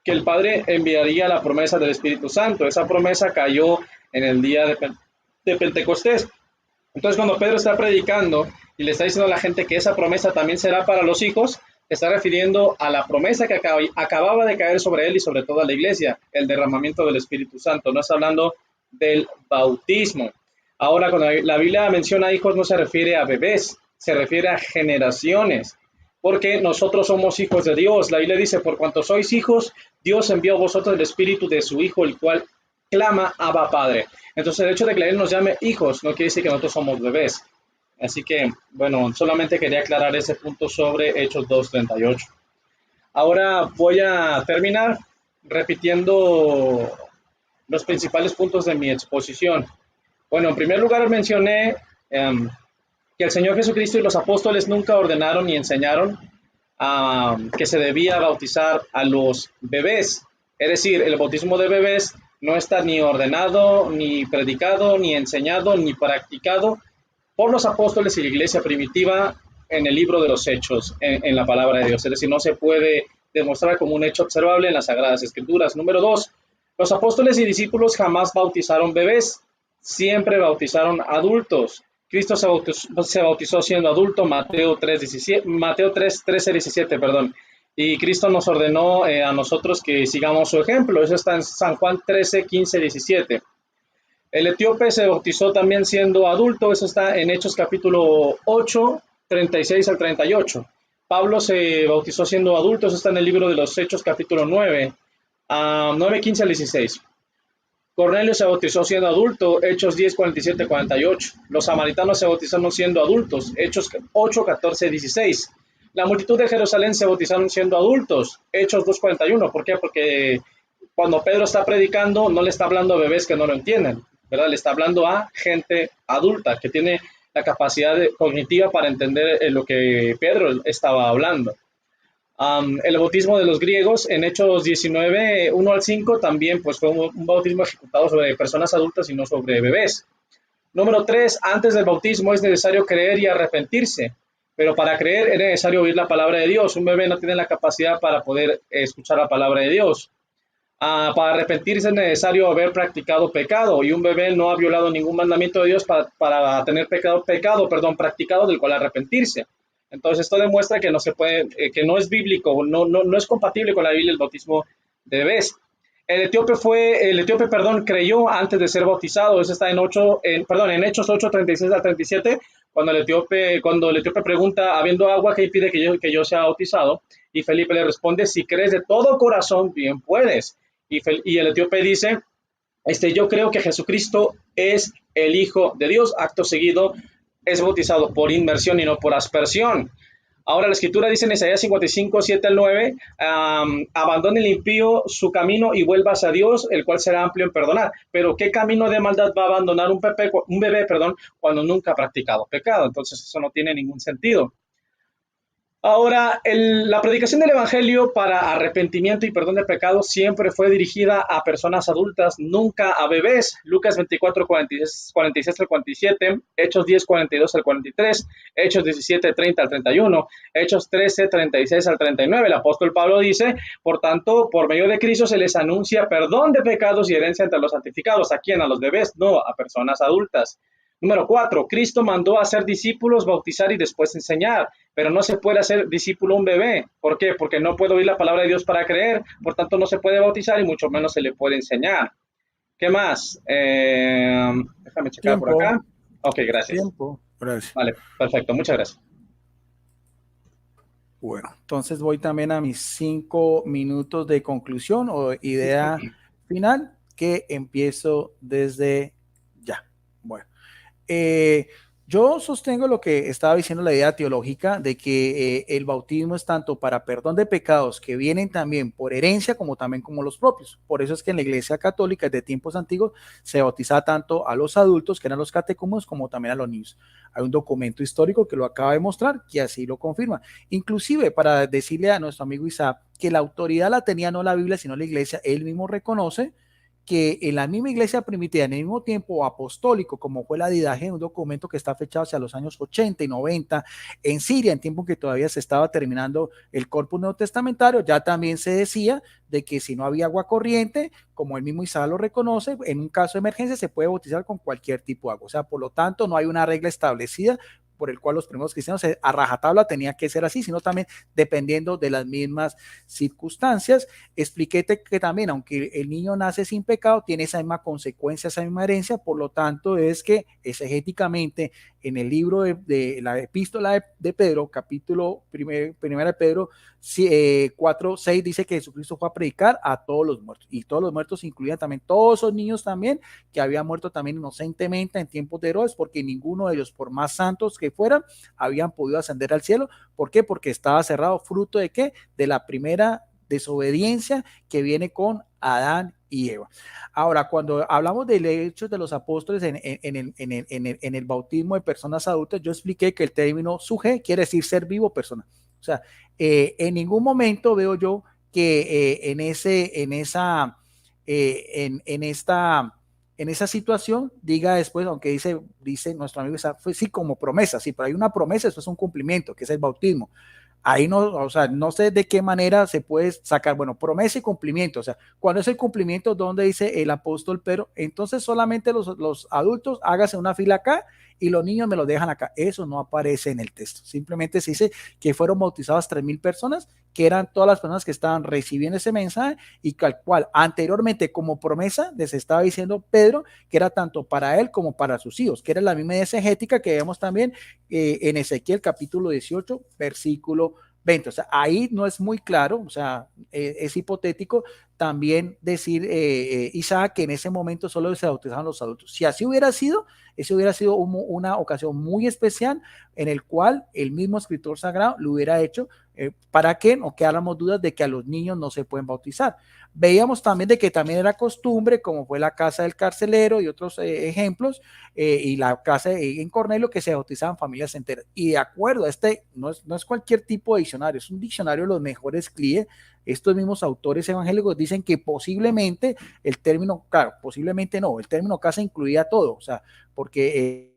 S1: que el Padre enviaría la promesa del Espíritu Santo. Esa promesa cayó en el día de Pentecostés. Entonces, cuando Pedro está predicando y le está diciendo a la gente que esa promesa también será para los hijos, está refiriendo a la promesa que acababa de caer sobre él y sobre toda la iglesia, el derramamiento del Espíritu Santo. No está hablando del bautismo. Ahora, cuando la Biblia menciona hijos, no se refiere a bebés, se refiere a generaciones, porque nosotros somos hijos de Dios. La Biblia dice, por cuanto sois hijos, Dios envió a vosotros el Espíritu de su Hijo, el cual clama Abba Padre. Entonces, el hecho de que Él nos llame hijos no quiere decir que nosotros somos bebés. Así que, bueno, solamente quería aclarar ese punto sobre Hechos 2:38. Ahora voy a terminar repitiendo los principales puntos de mi exposición. Bueno, en primer lugar mencioné que el Señor Jesucristo y los apóstoles nunca ordenaron ni enseñaron que se debía bautizar a los bebés. Es decir, el bautismo de bebés no está ni ordenado, ni predicado, ni enseñado, ni practicado por los apóstoles y la iglesia primitiva en el libro de los Hechos, en la palabra de Dios. Es decir, no se puede demostrar como un hecho observable en las Sagradas Escrituras. Número 2, los apóstoles y discípulos jamás bautizaron bebés, siempre bautizaron adultos. Cristo se bautizó siendo adulto, Mateo 3, 17, perdón. Y Cristo nos ordenó a nosotros que sigamos su ejemplo. Eso está en San Juan 13, 15, 17. El etíope se bautizó también siendo adulto. Eso está en Hechos capítulo 8, 36 al 38. Pablo se bautizó siendo adulto. Eso está en el libro de los Hechos capítulo 9, 9, 15 al 16. Cornelio se bautizó siendo adulto, Hechos 10, 47, 48. Los samaritanos se bautizaron siendo adultos, Hechos 8, 14, 16. La multitud de Jerusalén se bautizaron siendo adultos, Hechos 2, 41. ¿Por qué? Porque cuando Pedro está predicando, no le está hablando a bebés que no lo entienden, ¿verdad? Le está hablando a gente adulta que tiene la capacidad cognitiva para entender lo que Pedro estaba hablando. El bautismo de los griegos en Hechos 19, 1 al 5 también pues fue un bautismo ejecutado sobre personas adultas y no sobre bebés. Número 3, antes del bautismo es necesario creer y arrepentirse, pero para creer es necesario oír la palabra de Dios. Un bebé no tiene la capacidad para poder escuchar la palabra de Dios. Para arrepentirse es necesario haber practicado pecado, y un bebé no ha violado ningún mandamiento de Dios para tener practicado del cual arrepentirse. Entonces esto demuestra que no se puede, que no es bíblico, no es compatible con la Biblia el bautismo de bebés. El etíope creyó antes de ser bautizado. Eso está en Hechos 8, 36 al 37, cuando el etíope pregunta, habiendo agua, ¿qué impide que yo sea bautizado? Y Felipe le responde, si crees de todo corazón, bien puedes. Y el etíope dice, yo creo que Jesucristo es el Hijo de Dios. Acto seguido es bautizado por inmersión y no por aspersión. Ahora la escritura dice en Isaías 55, 7 al 9, abandone el impío su camino y vuelvas a Dios, el cual será amplio en perdonar. Pero ¿qué camino de maldad va a abandonar un bebé, cuando nunca ha practicado pecado? Entonces eso no tiene ningún sentido. Ahora, la predicación del Evangelio para arrepentimiento y perdón de pecados siempre fue dirigida a personas adultas, nunca a bebés. Lucas 24, 46 al 47, Hechos 10, 42 al 43, Hechos 17, 30 al 31, Hechos 13, 36 al 39. El apóstol Pablo dice, por tanto, por medio de Cristo se les anuncia perdón de pecados y herencia entre los santificados. ¿A quién? A los bebés, no, a personas adultas. Número 4, Cristo mandó a hacer discípulos, bautizar y después enseñar, pero no se puede hacer discípulo un bebé. ¿Por qué? Porque no puede oír la palabra de Dios para creer, por tanto no se puede bautizar y mucho menos se le puede enseñar. ¿Qué más? Déjame checar por acá. Ok, gracias.
S2: Tiempo. Gracias.
S1: Vale, perfecto, muchas gracias.
S2: Bueno, entonces voy también a mis 5 minutos de conclusión o idea final que empiezo desde ya. Bueno, eh, yo sostengo lo que estaba diciendo la idea teológica de que el bautismo es tanto para perdón de pecados que vienen también por herencia como también como los propios. Por eso es que en la Iglesia Católica de tiempos antiguos se bautizaba tanto a los adultos, que eran los catecúmenos, como también a los niños. Hay un documento histórico que lo acaba de mostrar que así lo confirma. Inclusive para decirle a nuestro amigo Isaac que la autoridad la tenía no la Biblia, sino la Iglesia, él mismo reconoce que en la misma iglesia primitiva, en el mismo tiempo apostólico, como fue la Didache, un documento que está fechado hacia los años 80 y 90, en Siria, en tiempo que todavía se estaba terminando el corpus neotestamentario, ya también se decía de que si no había agua corriente, como el mismo Isaac lo reconoce, en un caso de emergencia se puede bautizar con cualquier tipo de agua. O sea, por lo tanto, no hay una regla establecida por el cual los primeros cristianos a rajatabla tenía que ser así, sino también dependiendo de las mismas circunstancias. Expliqué que también, aunque el niño nace sin pecado, tiene esa misma consecuencia, esa misma herencia, por lo tanto es que exegéticamente en el libro de la epístola de Pedro, capítulo primera de Pedro 4:6 dice que Jesucristo fue a predicar a todos los muertos, y todos los muertos incluían también todos esos niños también que habían muerto también inocentemente en tiempos de Herodes, porque ninguno de ellos, por más santos que fueran, habían podido ascender al cielo. ¿Por qué? Porque estaba cerrado, fruto de qué? De la primera desobediencia que viene con Adán y Eva. Ahora, cuando hablamos del hecho de los apóstoles en el bautismo de personas adultas, yo expliqué que el término suje quiere decir ser vivo persona. O sea, en ningún momento veo yo que en esa situación diga después, aunque dice nuestro amigo, pues sí, como promesa, sí, pero hay una promesa, eso es un cumplimiento, que es el bautismo. Ahí no, o sea, no sé de qué manera se puede sacar, bueno, promesa y cumplimiento, o sea, cuando es el cumplimiento, donde dice el apóstol Pedro, entonces solamente los adultos háganse una fila acá y los niños me lo dejan acá. Eso no aparece en el texto, simplemente se dice que fueron bautizadas 3,000 personas, que eran todas las personas que estaban recibiendo ese mensaje y que al cual anteriormente como promesa les estaba diciendo Pedro que era tanto para él como para sus hijos, que era la misma exegética que vemos también en Ezequiel capítulo 18, versículo 20. O sea, ahí no es muy claro, o sea, es hipotético también decir Isaac que en ese momento solo se bautizaban los adultos. Si así hubiera sido, eso hubiera sido una ocasión muy especial en el cual el mismo escritor sagrado lo hubiera hecho para que no quedáramos dudas de que a los niños no se pueden bautizar. Veíamos también de que también era costumbre, como fue la casa del carcelero y otros ejemplos, y la casa en Cornelio, que se bautizaban familias enteras. Y de acuerdo a no es cualquier tipo de diccionario, es un diccionario de los mejores CLIE. Estos mismos autores evangélicos dicen que posiblemente el término, claro, posiblemente no, el término casa incluía todo, o sea, porque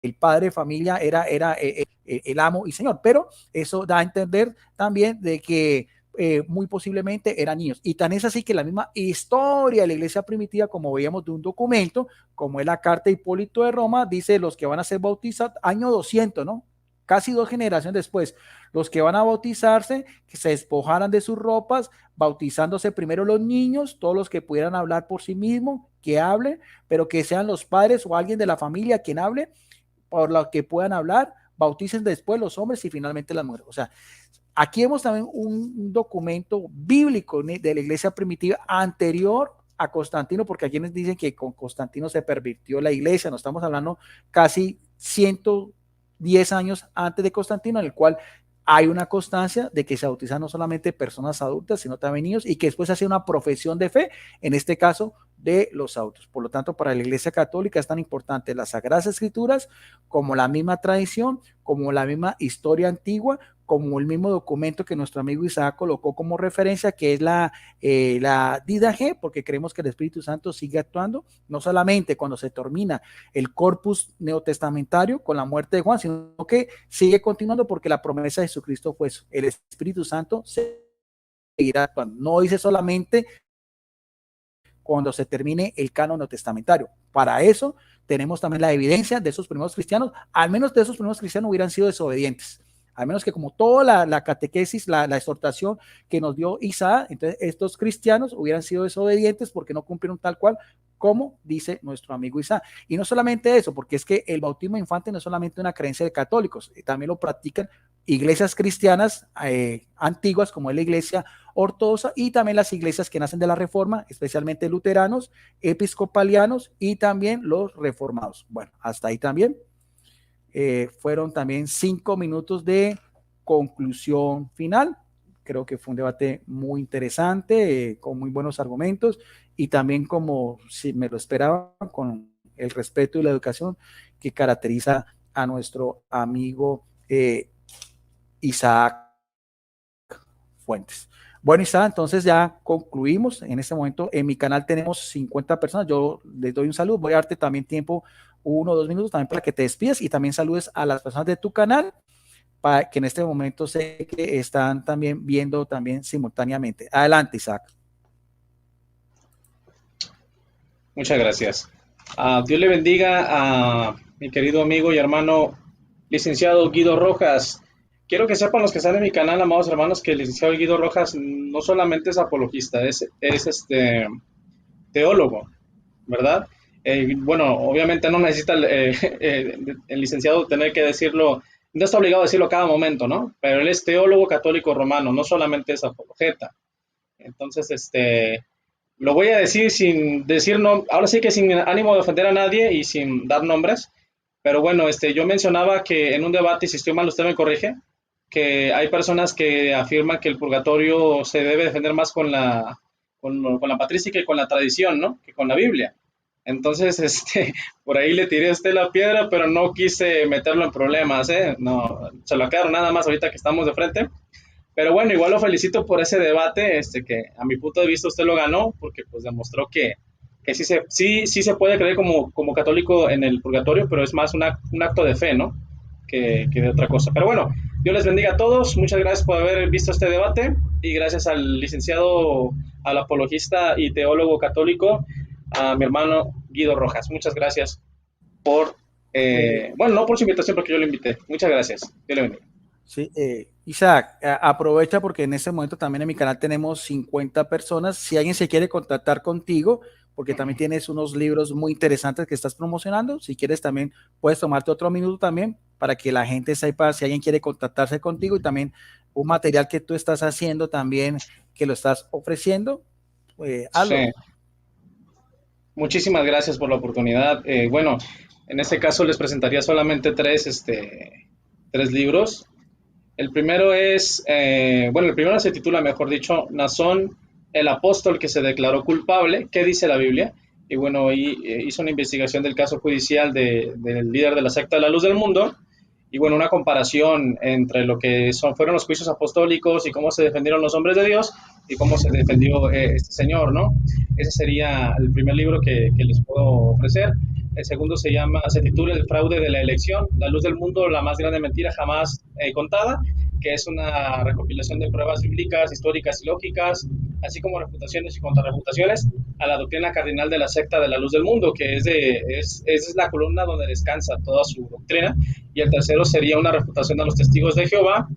S2: el padre de familia era el amo y señor, pero eso da a entender también de que muy posiblemente eran niños. Y tan es así que la misma historia de la iglesia primitiva, como veíamos de un documento, como es la carta de Hipólito de Roma, dice los que van a ser bautizados, año 200, ¿no? Casi 2 generaciones después, los que van a bautizarse, que se despojaran de sus ropas, bautizándose primero los niños, todos los que pudieran hablar por sí mismos, que hablen, pero que sean los padres o alguien de la familia quien hable, por lo que puedan hablar, bauticen después los hombres y finalmente las mujeres. O sea, aquí vemos también un documento bíblico de la iglesia primitiva anterior a Constantino, porque hay quienes dicen que con Constantino se pervirtió la iglesia, no estamos hablando casi 110 años antes de Constantino, en el cual hay una constancia de que se bautizan no solamente personas adultas, sino también niños, y que después hace una profesión de fe, en este caso de los adultos. Por lo tanto, para la Iglesia Católica es tan importante las Sagradas Escrituras como la misma tradición, como la misma historia antigua, como el mismo documento que nuestro amigo Isaac colocó como referencia, que es la Didache, porque creemos que el Espíritu Santo sigue actuando, no solamente cuando se termina el corpus neotestamentario con la muerte de Juan, sino que sigue continuando porque la promesa de Jesucristo fue eso, el Espíritu Santo seguirá actuando. No dice solamente cuando se termine el canon neotestamentario. Para eso tenemos también la evidencia de esos primeros cristianos, al menos de esos primeros cristianos hubieran sido desobedientes. al menos que como toda la catequesis, la exhortación que nos dio Isaac, entonces estos cristianos hubieran sido desobedientes porque no cumplieron tal cual como dice nuestro amigo Isaac. Y no solamente eso, porque es que el bautismo infante no es solamente una creencia de católicos, también lo practican iglesias cristianas antiguas, como es la iglesia ortodoxa, y también las iglesias que nacen de la Reforma, especialmente luteranos, episcopalianos y también los reformados. Bueno, hasta ahí también. Fueron también 5 minutos de conclusión final. Creo que fue un debate muy interesante, con muy buenos argumentos y también, como si me lo esperaba, con el respeto y la educación que caracteriza a nuestro amigo Isaac Fuentes. Bueno, Isaac, entonces ya concluimos. En este momento en mi canal tenemos 50 personas. Yo les doy un saludo. Voy a darte también tiempo, 1 o 2 minutos también para que te despidas y también saludes a las personas de tu canal para que en este momento sé que están también viendo también simultáneamente. Adelante, Isaac.
S1: Muchas gracias. Dios le bendiga a mi querido amigo y hermano licenciado Guido Rojas. Quiero que sepan los que están en mi canal, amados hermanos, que el licenciado Guido Rojas no solamente es apologista, es teólogo, ¿verdad? Bueno, obviamente no necesita el licenciado tener que decirlo, no está obligado a decirlo a cada momento, ¿no? Pero él es teólogo católico romano, no solamente es apologeta. Entonces, lo voy a decir sin decir, no, ahora sí que sin ánimo de ofender a nadie y sin dar nombres, pero bueno, yo mencionaba que en un debate, y si estoy mal, usted me corrige, que hay personas que afirman que el purgatorio se debe defender más con la patrística y con la tradición, ¿no? Que con la Biblia. Entonces, por ahí le tiré a usted la piedra, pero no quise meterlo en problemas, ¿eh? No, se lo aclaro nada más ahorita que estamos de frente. Pero bueno, igual lo felicito por ese debate, que a mi punto de vista usted lo ganó, porque pues demostró que sí se puede creer como católico en el purgatorio, pero es más un acto de fe, ¿no? Que de otra cosa. Pero bueno, Dios les bendiga a todos, muchas gracias por haber visto este debate y gracias al licenciado, al apologista y teólogo católico, a mi hermano Guido Rojas. Muchas gracias por, bueno, no por su invitación, porque yo lo invité. Muchas gracias. Dios le bendiga.
S2: Sí, Isaac, aprovecha porque en este momento también en mi canal tenemos 50 personas. Si alguien se quiere contactar contigo, porque también tienes unos libros muy interesantes que estás promocionando, si quieres también puedes tomarte otro minuto también para que la gente sepa si alguien quiere contactarse contigo y también un material que tú estás haciendo también, que lo estás ofreciendo. Hazlo.
S1: Sí. Muchísimas gracias por la oportunidad. Bueno, en este caso les presentaría solamente tres libros. El primero el primero se titula, mejor dicho, Nazón, el apóstol que se declaró culpable. ¿Qué dice la Biblia? Y bueno, hizo una investigación del caso judicial del líder de la secta de la Luz del Mundo. Y bueno, una comparación entre lo que fueron los juicios apostólicos y cómo se defendieron los hombres de Dios y cómo se defendió este señor, ¿no? Ese sería el primer libro que les puedo ofrecer. El segundo se titula El fraude de la elección, la luz del mundo, la más grande mentira jamás contada, que es una recopilación de pruebas bíblicas, históricas y lógicas, así como refutaciones y contrarrefutaciones a la doctrina cardinal de la secta de la luz del mundo, que es la columna donde descansa toda su doctrina. Y el tercero sería una refutación a los testigos de Jehová,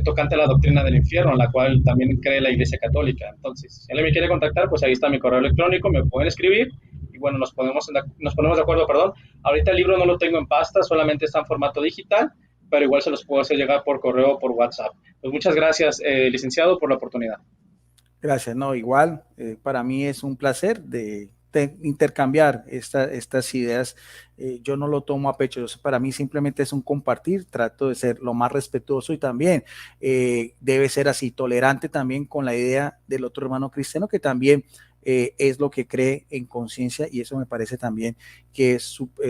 S1: tocante a la doctrina del infierno, en la cual también cree la Iglesia Católica. Entonces, si alguien me quiere contactar, pues ahí está mi correo electrónico, me pueden escribir y bueno, nos ponemos de acuerdo, perdón. Ahorita el libro no lo tengo en pasta, solamente está en formato digital, pero igual se los puedo hacer llegar por correo o por WhatsApp. Pues muchas gracias, licenciado, por la oportunidad.
S2: Gracias, no, igual, para mí es un placer de intercambiar estas ideas. Yo no lo tomo a pecho, para mí simplemente es un compartir, trato de ser lo más respetuoso y también debe ser así, tolerante también con la idea del otro hermano cristiano que también es lo que cree en conciencia y eso me parece también que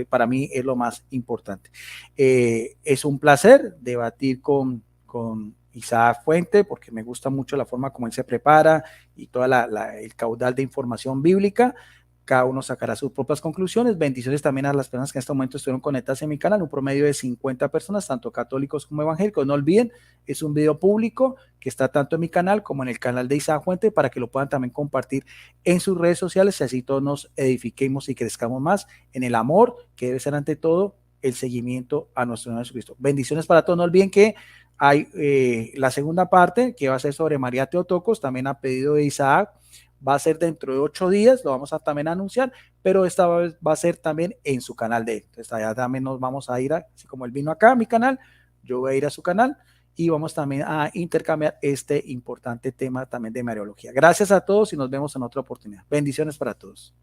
S2: para mí es lo más importante. Es un placer debatir con Isaac Fuente, porque me gusta mucho la forma como él se prepara y todo el caudal de información bíblica. Cada uno sacará sus propias conclusiones. Bendiciones también a las personas que en este momento estuvieron conectadas en mi canal, un promedio de 50 personas, tanto católicos como evangélicos. No olviden, es un video público que está tanto en mi canal como en el canal de Isaac Fuente para que lo puedan también compartir en sus redes sociales y así todos nos edifiquemos y crezcamos más en el amor, que debe ser ante todo el seguimiento a nuestro Señor Jesucristo. Bendiciones para todos. No olviden que hay la segunda parte que va a ser sobre María Teotocos, también a pedido de Isaac. Va a ser dentro de 8 días, lo vamos a también anunciar, pero esta vez va a ser también en su canal de él. Entonces allá también nos vamos a ir, así como él vino acá a mi canal, yo voy a ir a su canal y vamos también a intercambiar este importante tema también de Mariología. Gracias a todos y nos vemos en otra oportunidad. Bendiciones para todos.